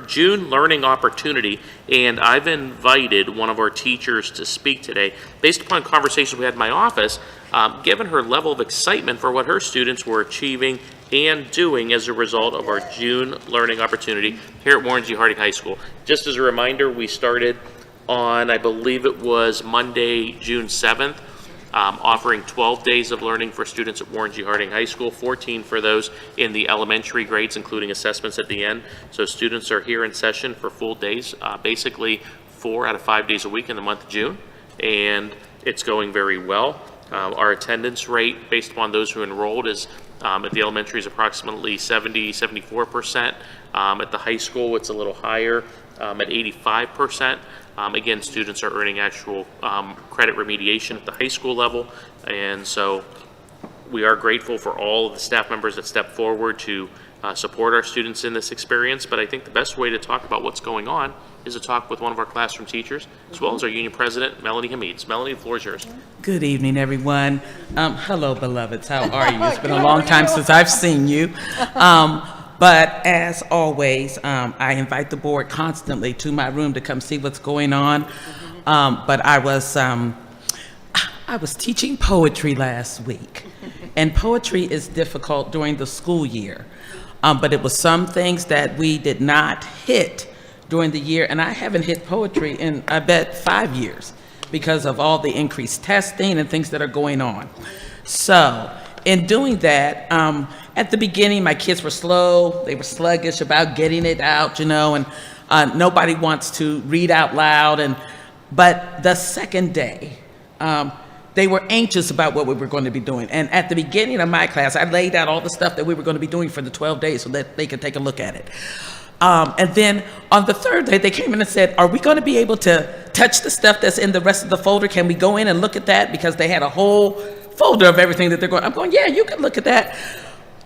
June learning opportunity. And I've invited one of our teachers to speak today based upon conversations we had in my office, given her level of excitement for what her students were achieving and doing as a result of our June learning opportunity here at Warren G. Harding High School. Just as a reminder, we started on, I believe it was Monday, June 7th, offering 12 days of learning for students at Warren G. Harding High School, 14 for those in the elementary grades, including assessments at the end. So students are here in session for full days, basically 4 out of 5 days a week in the month of June, and it's going very well. Our attendance rate, based upon those who enrolled, is at the elementary is approximately 74%. At the high school, it's a little higher, at 85%. Again, students are earning actual credit remediation at the high school level, and so we are grateful for all of the staff members that step forward to support our students in this experience. But I think the best way to talk about what's going on is to talk with one of our classroom teachers, as well as our union president, Melanie Hamids. Melanie, the floor is yours. Good evening, everyone. Hello, beloveds. How are you? It's been a long time since I've seen you. But as always, I invite the board constantly to my room to come see what's going on. But I was teaching poetry last week, and poetry is difficult during the school year. But it was some things that we did not hit during the year, and I haven't hit poetry in, I bet, 5 years because of all the increased testing and things that are going on. So in doing that, at the beginning, my kids were slow. They were sluggish about getting it out, you know, and nobody wants to read out loud. But the second day, they were anxious about what we were going to be doing. And at the beginning of my class, I laid out all the stuff that we were going to be doing for the 12 days so that they could take a look at it. And then on the third day, they came in and said, are we going to be able to touch the stuff that's in the rest of the folder? Can we go in and look at that? Because they had a whole folder of everything that they're going. I'm going, yeah, you can look at that.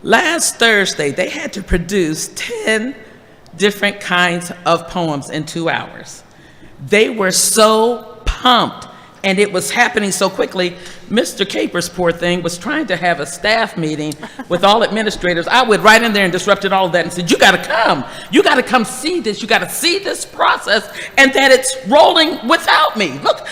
Last Thursday, they had to produce 10 different kinds of poems in 2 hours. They were so pumped, and it was happening so quickly. Mr. Capers, poor thing, was trying to have a staff meeting with all administrators. I went right in there and disrupted all of that and said, you gotta come. You gotta come see this. You gotta see this process and that it's rolling without me. Look,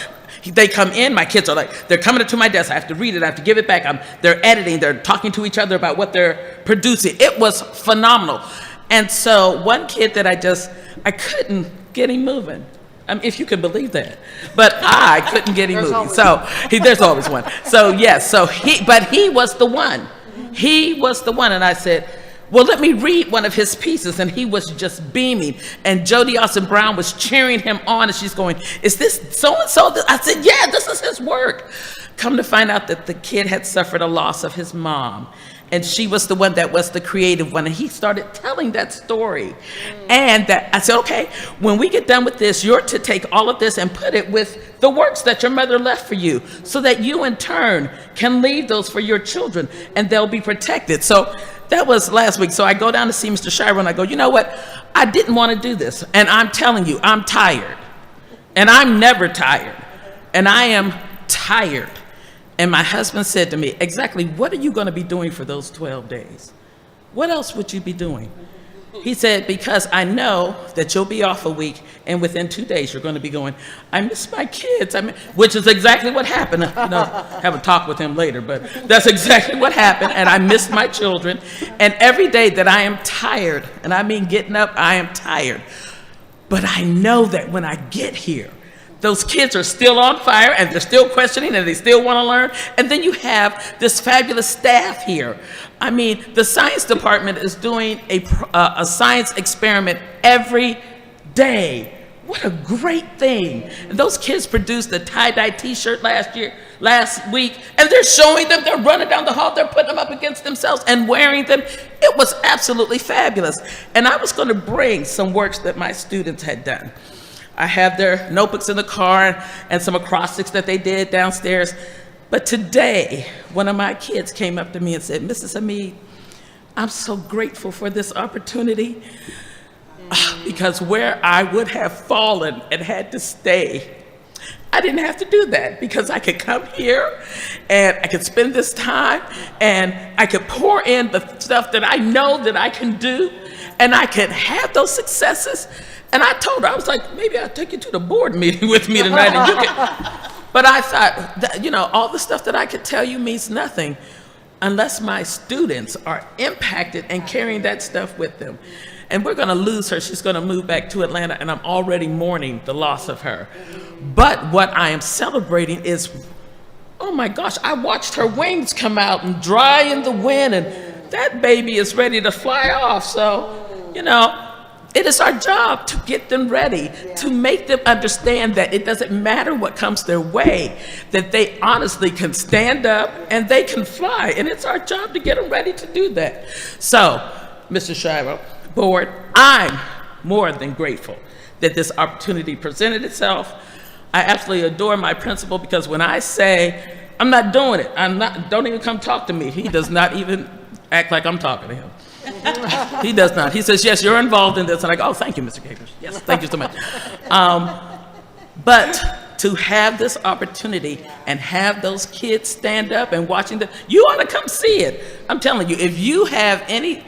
they come in, my kids are like, they're coming to my desk. I have to read it, I have to give it back. They're editing, they're talking to each other about what they're producing. It was phenomenal. And so one kid that I couldn't get him moving. If you can believe that, but I couldn't get him moving. So there's always one. So yes, but he was the one. He was the one, and I said, well, let me read one of his pieces, and he was just beaming. And Jody Austin Brown was cheering him on, and she's going, is this so-and-so? I said, yeah, this is his work. Come to find out that the kid had suffered a loss of his mom. And she was the one that was the creative one. And he started telling that story. And I said, okay, when we get done with this, you're to take all of this and put it with the works that your mother left for you so that you in turn can leave those for your children and they'll be protected. So that was last week. So I go down to see Mr. Shiro and I go, you know what? I didn't want to do this. And I'm telling you, I'm tired. And I'm never tired. And I am tired. And my husband said to me, exactly, what are you going to be doing for those 12 days? What else would you be doing? He said, because I know that you'll be off a week, and within 2 days you're going to be going, I miss my kids, which is exactly what happened. You know, have a talk with him later, but that's exactly what happened, and I missed my children. And every day that I am tired, and I mean getting up, I am tired. But I know that when I get here, those kids are still on fire and they're still questioning and they still want to learn. And then you have this fabulous staff here. I mean, the science department is doing a science experiment every day. What a great thing. And those kids produced a tie-dye t-shirt last week, and they're showing them, they're running down the hall, they're putting them up against themselves and wearing them. It was absolutely fabulous. And I was going to bring some works that my students had done. I have their notebooks in the car and some acrostics that they did downstairs. But today, one of my kids came up to me and said, Mrs. Hamid, I'm so grateful for this opportunity because where I would have fallen and had to stay, I didn't have to do that because I could come here and I could spend this time and I could pour in the stuff that I know that I can do and I could have those successes. And I told her, I was like, maybe I'll take you to the board meeting with me tonight. And you can. But I thought, that, you know, all the stuff that I could tell you means nothing unless my students are impacted and carrying that stuff with them. And we're going to lose her. She's going to move back to Atlanta, and I'm already mourning the loss of her. But what I am celebrating is, oh my gosh, I watched her wings come out and dry in the wind, and that baby is ready to fly off. So, you know, it is our job to get them ready, to make them understand that it doesn't matter what comes their way, that they honestly can stand up and they can fly. And it's our job to get them ready to do that. So, Mr. Shiro, board, I'm more than grateful that this opportunity presented itself. I absolutely adore my principal, because when I say, I'm not doing it, don't even come talk to me, he does not even act like I'm talking to him. He does not. He says, yes, you're involved in this. And I go, oh, thank you, Mr. Capers. Yes, thank you so much. But to have this opportunity and have those kids stand up and watching you ought to come see it. I'm telling you, if you have any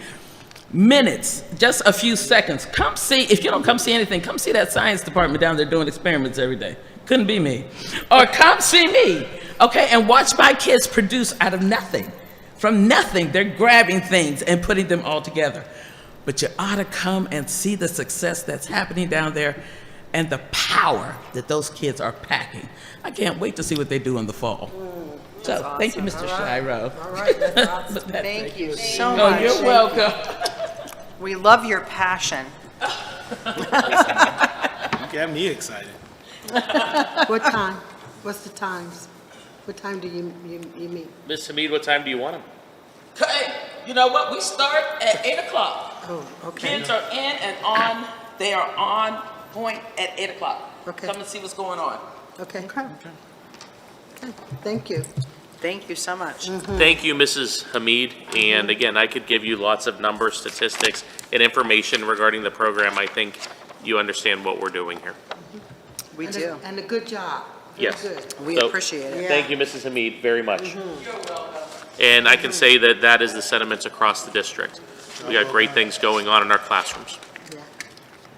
minutes, just a few seconds, come see. If you don't come see anything, come see that science department down there doing experiments every day. Couldn't be me. Or come see me, okay, and watch my kids produce out of nothing. From nothing, they're grabbing things and putting them all together. But you ought to come and see the success that's happening down there and the power that those kids are packing. I can't wait to see what they do in the fall. So, thank you, Mr. Shiro. All right, that's awesome. Thank you so Oh, much. you're welcome. We love your passion. You got me excited. What time? What's the times? What time do you meet? Ms. Hamid, what time do you want them? Hey, you know what? We start at 8 o'clock. Oh, okay. Kids are in and on. They are on point at 8 o'clock. Okay. Come and see what's going on. Okay. Okay. Thank you. Thank you so much. Thank you, Mrs. Hamid. And again, I could give you lots of numbers, statistics, and information regarding the program. I think you understand what we're doing here. We do. And a good job. Very Yes. good. We So- appreciate it. Yeah. Thank you, Mrs. Hamid, very much. And I can say that that is the sentiments across the district. We got great things going on in our classrooms. Yeah.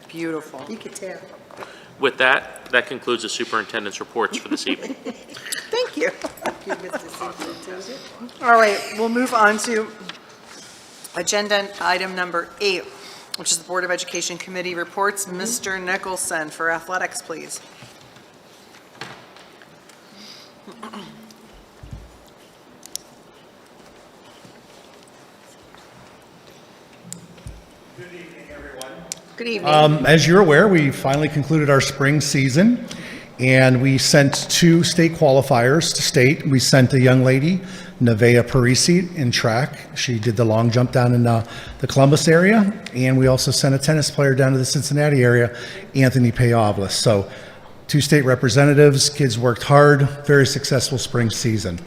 Beautiful. You can tell. With that, that concludes the superintendent's reports for this evening. Thank you. Thank you, Mr. Superintendent. All right, we'll move on to agenda item number 8, which is the Board of Education Committee reports. Mr. Nicholson for athletics, please. Good evening. As you're aware, we finally concluded our spring season, and we sent 2 state qualifiers to state. We sent a young lady, Nevaeh Parisi, in track. She did the long jump down in the Columbus area, and we also sent a tennis player down to the Cincinnati area, Anthony Payavlis. So 2 state representatives, kids worked hard, very successful spring season.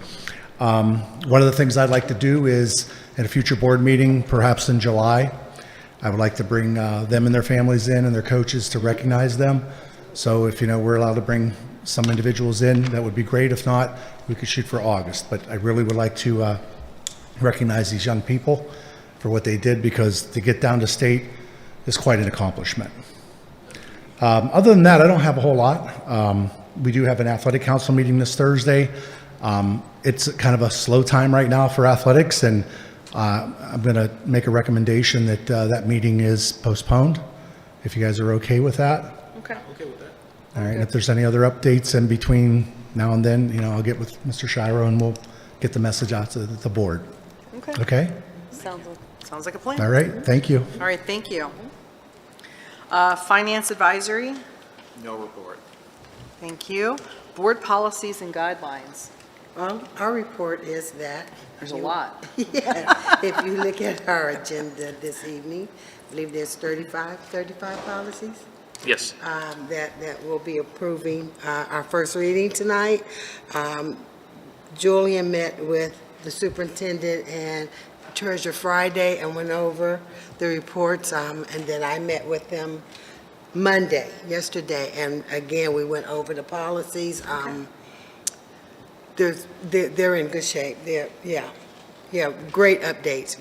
One of the things I'd like to do is, at a future board meeting, perhaps in July, I would like to bring them and their families in and their coaches to recognize them. So if, we're allowed to bring some individuals in, that would be great. If not, we could shoot for August. But I really would like to recognize these young people for what they did, because to get down to state is quite an accomplishment. Other than that, I don't have a whole lot. We do have an athletic council meeting this Thursday. It's kind of a slow time right now for athletics, and I'm going to make a recommendation that that meeting is postponed, if you guys are okay with that. Okay. Okay with that. All right, and if there's any other updates in between now and then, I'll get with Mr. Shiro and we'll get the message out to the board. Okay. Okay? Sounds like a plan. All right, thank you. All right, thank you. Finance Advisory, No report. thank you. Board Policies and Guidelines, Well, our report is that. there's a lot. Yeah, if you look at our agenda this evening, I believe there's 35 policies Yes. that we'll be approving our first reading tonight. Julian met with the superintendent and Treasurer Friday and went over the reports, and then I met with them yesterday, and again, we went over the policies. They're in good shape. Great updates.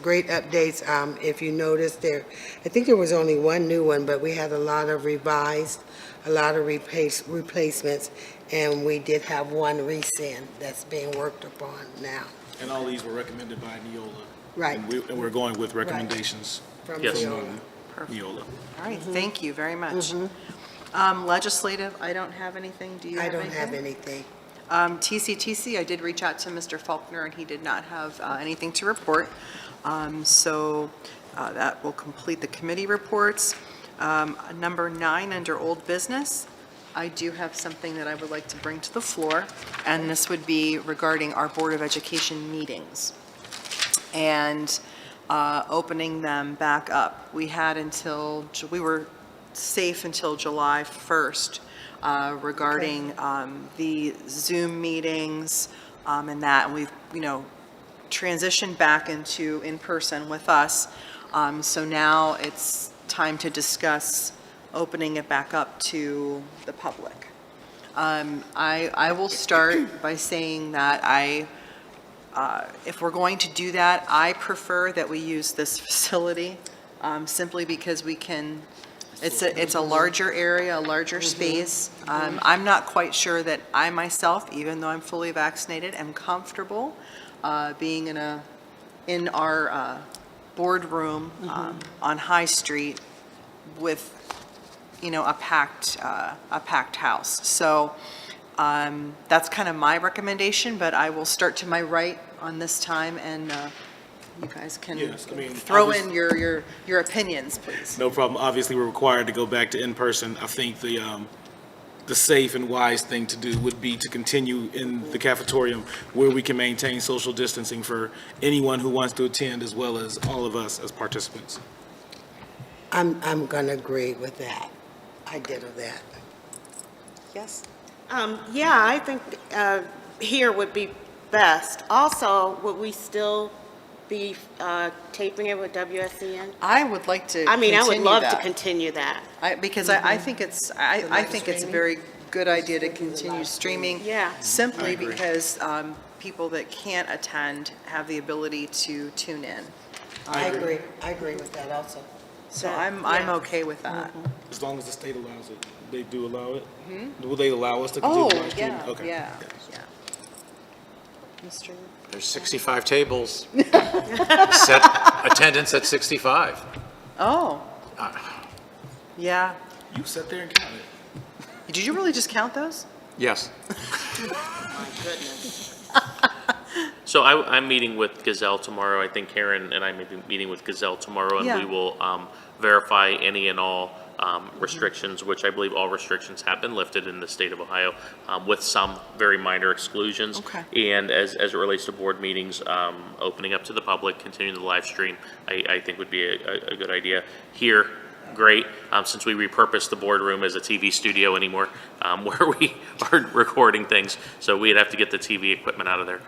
If you notice I think there was only one new one, but we had a lot of revised, a lot of replacements, and we did have one rescind that's being worked upon now. And all these were recommended by Neola. Right. And we're going with recommendations From Yes. Neola. Neola. All right, thank you very much. Legislative, I don't have anything. Do you I have don't anything? have anything. TCTC, I did reach out to Mr. Faulkner, and he did not have anything to report. So that will complete the committee reports. Number 9, under old business, I do have something that I would like to bring to the floor, and this would be regarding our Board of Education meetings and opening them back up. We were safe until July 1st regarding the Zoom meetings and that, and we've, transitioned back into in-person with us. So now it's time to discuss opening it back up to the public. I will start by saying that if we're going to do that, I prefer that we use this facility simply because we can, it's a larger area, a larger space. I'm not quite sure that I myself, even though I'm fully vaccinated, am comfortable being in our boardroom on High Street with, a packed house. So that's kind of my recommendation, but I will start to my right on this time, and you guys can throw in your opinions, please. No problem. Obviously, we're required to go back to in-person. I think the safe and wise thing to do would be to continue in the cafetorium where we can maintain social distancing for anyone who wants to attend, as well as all of us as participants. I'm gonna agree with that. I ditto that. Yes? Yeah, I think here would be best. Also, would we still be taping it with WSCN? I would like to I would continue love to that. continue that. Because I think it's a very good idea to continue streaming. Yeah. Simply because people that can't attend have the ability to tune in. I agree with that also. So Yeah. I'm okay with that. As long as the state allows it. They do allow it? Will they allow us to continue Oh, live streaming? yeah, Okay. yeah. Mr. There's 65 tables. Set attendance at 65. Oh. Yeah. You sat there and counted. Did you really just count those? Yes. My goodness. So I'm meeting with Gazelle tomorrow. I think Karen and I may be meeting with Gazelle tomorrow, and Yeah. we will verify any and all restrictions, which I believe all restrictions have been lifted in the state of Ohio, with some very minor exclusions. Okay. And as it relates to board meetings, opening up to the public, continuing the live stream, I think would be a good idea. Here, great, since we repurposed the boardroom as a TV studio anymore, where we are recording things, so we'd have to get the TV equipment out of there.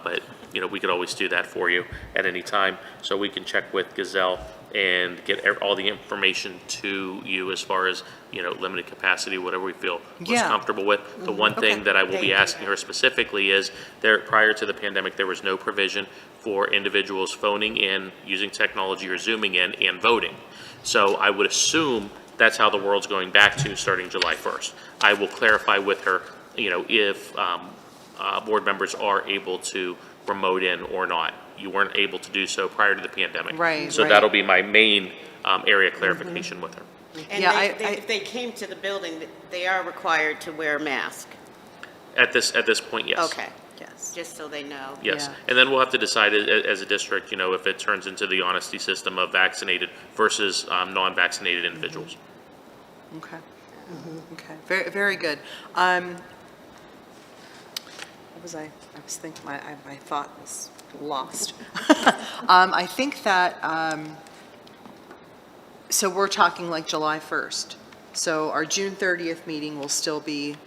But, we could always do that for you at any time, so we can check with Gazelle and get all the information to you as far as, limited capacity, whatever we feel most Yeah. comfortable with. The one thing Okay. that I will Thank be you. asking her specifically is, prior to the pandemic, there was no provision for individuals phoning in, using technology, or Zooming in and voting. So I would assume that's how the world's going back to starting July 1st. I will clarify with her, if board members are able to remote in or not. You weren't able to do so prior to the pandemic. Right, So right. that'll be my main area clarification with her. And Yeah, if they came to the building, they are required to wear a mask. At this point, yes. Okay, Yes. just so they know. Yes, Yeah. and then we'll have to decide as a district, if it turns into the honesty system of vaccinated versus non-vaccinated individuals. Okay. Okay, very, very good. What was I was thinking, my thought was lost. I think that, so we're talking like July 1st. So our June 30th meeting will still be,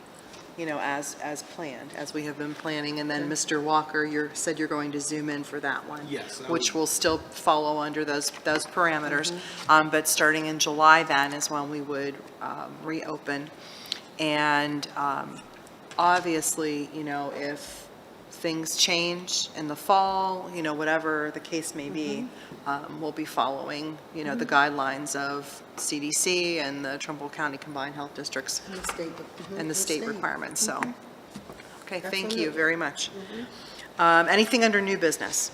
as planned, as we have been planning. And then Mr. Walker, you said you're going to Zoom in for that one. Yes, I Which will. will still follow under those parameters. But starting in July then is when we would reopen. And obviously, if things change in the fall, whatever the case may be, we'll be following, the guidelines of CDC and the Trumbull County Combined Health Districts and the state requirements, so. Okay, thank you very much. Anything under new business?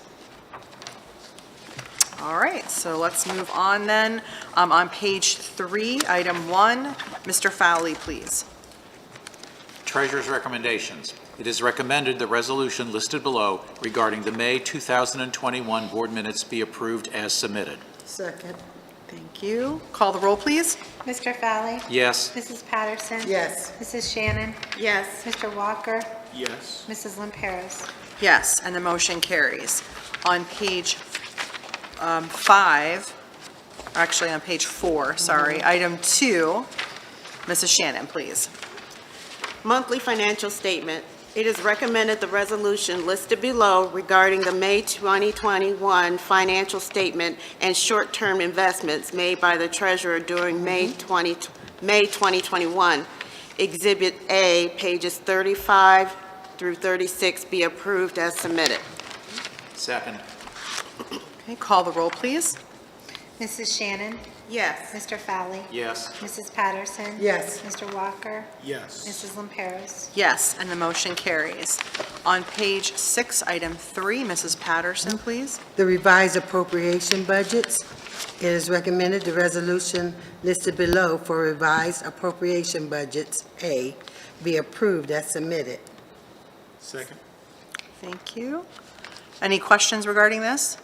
All right, so let's move on then. On page 3, item 1, Mr. Fowley, please. Treasurer's recommendations. It is recommended the resolution listed below regarding the May 2021 board minutes be approved as submitted. Second. Thank you. Call the roll, please. Mr. Fowley? Yes. Mrs. Patterson? Yes. Mrs. Shannon? Yes. Mr. Walker? Yes. Mrs. Lamperos? Yes, and the motion carries. On page 5, actually on page 4, sorry, item 2, Mrs. Shannon, please. Monthly financial statement. It is recommended the resolution listed below regarding the May 2021 financial statement and short-term investments made by the treasurer during May 2021, Exhibit A, pages 35 through 36, be approved as submitted. Second. Okay, call the roll, please. Mrs. Shannon? Yes. Mr. Fowley? Yes. Mrs. Patterson? Yes. Mr. Walker? Yes. Mrs. Lamperos? Yes, and the motion carries. On page 6, item 3, Mrs. Patterson, please. The revised appropriation budgets. It is recommended the resolution listed below for revised appropriation budgets, A, be approved as submitted. Second. Thank you. Any questions regarding this?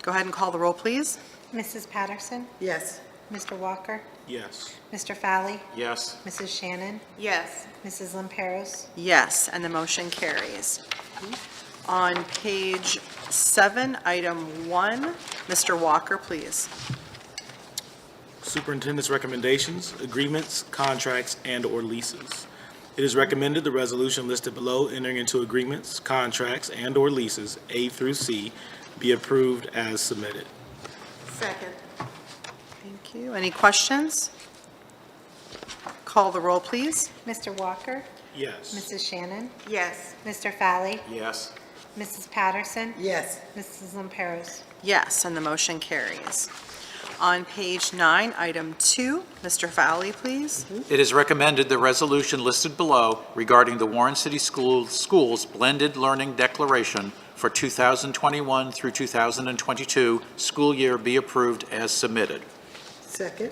Go ahead and call the roll, please. Mrs. Patterson? Yes. Mr. Walker? Yes. Mr. Fowley? Yes. Mrs. Shannon? Yes. Mrs. Lamperos? Yes, and the motion carries. On page 7, item 1, Mr. Walker, please. Superintendent's recommendations, agreements, contracts, and/or leases. It is recommended the resolution listed below entering into agreements, contracts, and/or leases, A through C, be approved as submitted. Second. Thank you. Any questions? Call the roll, please. Mr. Walker? Yes. Mrs. Shannon? Yes. Mr. Fowley? Yes. Mrs. Patterson? Yes. Mrs. Lamperos? Yes, and the motion carries. On page 9, item 2, Mr. Fowley, please. It is recommended the resolution listed below regarding the Warren City Schools Blended Learning Declaration for 2021 through 2022 school year be approved as submitted. Second.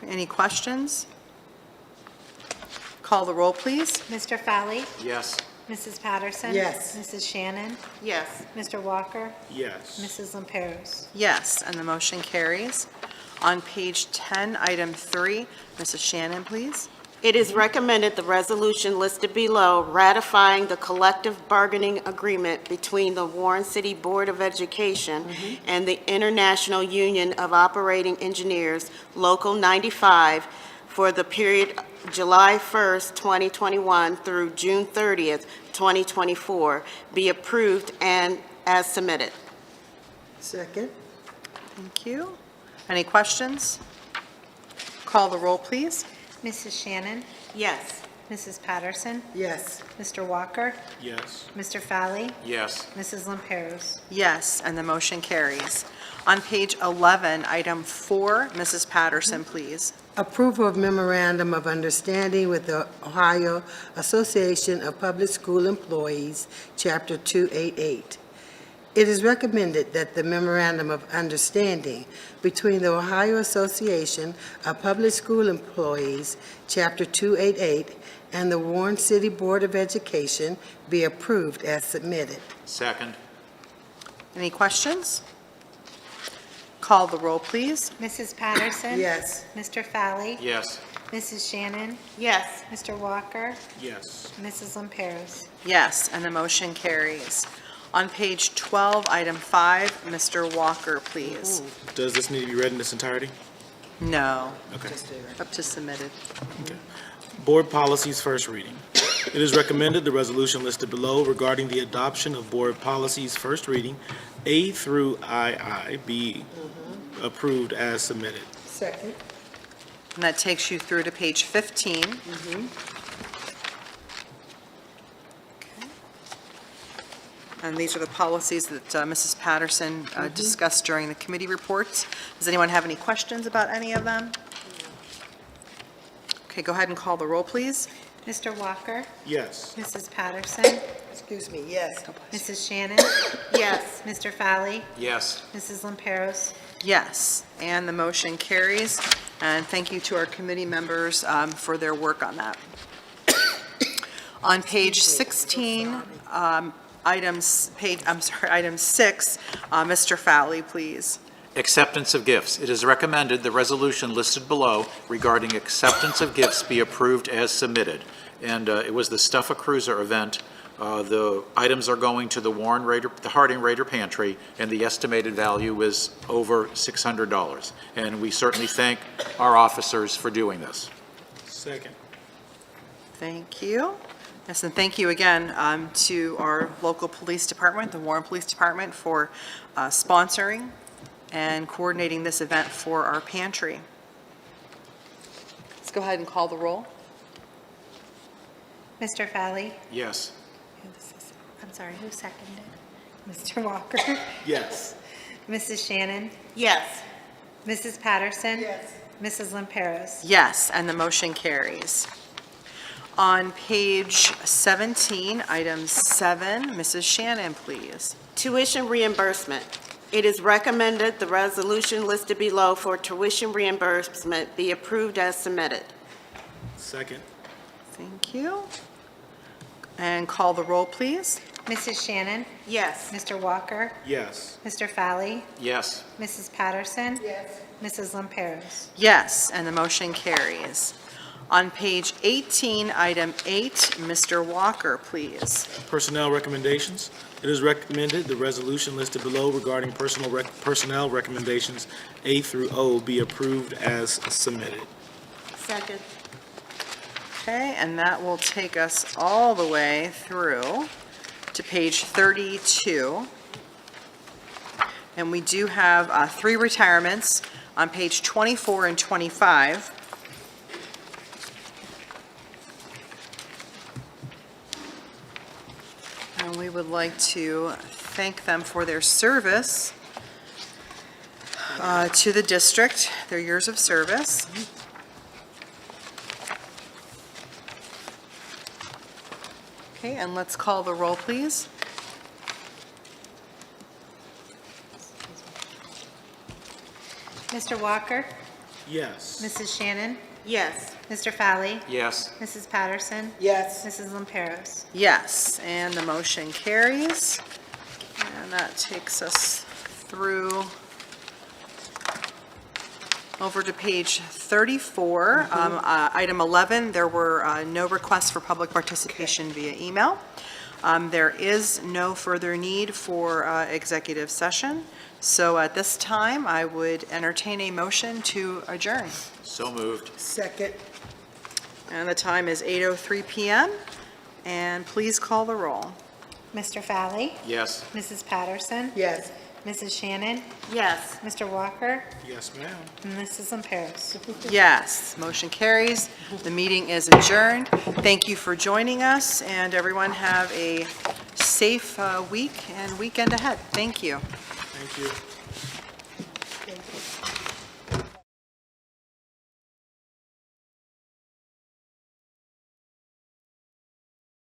Any questions? Call the roll, please. Mr. Fowley? Yes. Mrs. Patterson? Yes. Mrs. Shannon? Yes. Mr. Walker? Yes. Mrs. Lamperos? Yes, and the motion carries. On page 10, item 3, Mrs. Shannon, please. It is recommended the resolution listed below ratifying the collective bargaining agreement between the Warren City Board of Education and the International Union of Operating Engineers, Local 95, for the period July 1st, 2021 through June 30th, 2024, be approved and as submitted. Second. Thank you. Any questions? Call the roll, please. Mrs. Shannon? Yes. Mrs. Patterson? Yes. Mr. Walker? Yes. Mr. Fowley? Yes. Mrs. Lamperos? Yes, and the motion carries. On page 11, item 4, Mrs. Patterson, please. Approval of memorandum of understanding with the Ohio Association of Public School Employees, Chapter 288. It is recommended that the memorandum of understanding between the Ohio Association of Public School Employees, Chapter 288, and the Warren City Board of Education be approved as submitted. Second. Any questions? Call the roll, please. Mrs. Patterson? Yes. Mr. Fowley? Yes. Mrs. Shannon? Yes. Mr. Walker? Yes. Mrs. Lamperos? Yes, and the motion carries. On page 12, item 5, Mr. Walker, please. Does this need to be read in its entirety? No, Okay. up to submitted. Board policies, first reading. It is recommended the resolution listed below regarding the adoption of board policies, first reading, A through II, be approved as submitted. Second. And that takes you through to page 15. Okay. And these are the policies that Mrs. Patterson discussed during the committee reports. Does anyone have any questions about any of them? Okay, go ahead and call the roll, please. Mr. Walker? Yes. Mrs. Patterson? Excuse me, yes. Mrs. Shannon? Yes. Mr. Fowley? Yes. Mrs. Lamperos? Yes, and the motion carries. And thank you to our committee members for their work on that. On page 16, item 6, Mr. Fowley, please. Acceptance of gifts. It is recommended the resolution listed below regarding acceptance of gifts be approved as submitted. And it was the Stuff a Cruiser event. The items are going to the the Harding Raider Pantry, and the estimated value is over $600. And we certainly thank our officers for doing this. Second. Thank you. Yes, and thank you again to our local police department, the Warren Police Department, for sponsoring and coordinating this event for our pantry. Let's go ahead and call the roll. Mr. Fowley? Yes. I'm sorry, who seconded? Mr. Walker? Yes. Mrs. Shannon? Yes. Mrs. Patterson? Yes. Mrs. Lamperos? Yes, and the motion carries. On page 17, item 7, Mrs. Shannon, please. Tuition reimbursement. It is recommended the resolution listed below for tuition reimbursement be approved as submitted. Second. Thank you. And call the roll, please. Mrs. Shannon? Yes. Mr. Walker? Yes. Mr. Fowley? Yes. Mrs. Patterson? Yes. Mrs. Lamperos? Yes, and the motion carries. On page 18, item 8, Mr. Walker, please. Personnel recommendations. It is recommended the resolution listed below regarding personnel recommendations A through O be approved as submitted. Second. Okay, and that will take us all the way through to page 32. And we do have 3 retirements on page 24 and 25. And we would like to thank them for their service to the district, their years of service. Okay, and let's call the roll, please. Mr. Walker? Yes. Mrs. Shannon? Yes. Mr. Fowley? Yes. Mrs. Patterson? Yes. Mrs. Lamperos? Yes, and the motion carries. And that takes us through over to page 34. Item 11, there were no requests for public participation via email. There is no further need for executive session. So at this time, I would entertain a motion to adjourn. So moved. Second. And the time is 8:03 PM. And please call the roll. Mr. Fowley? Yes. Mrs. Patterson? Yes. Mrs. Shannon? Yes. Mr. Walker? Yes, ma'am. And Mrs. Lamperos? Yes, motion carries. The meeting is adjourned. Thank you for joining us, and everyone have a safe week and weekend ahead. Thank you. Thank you.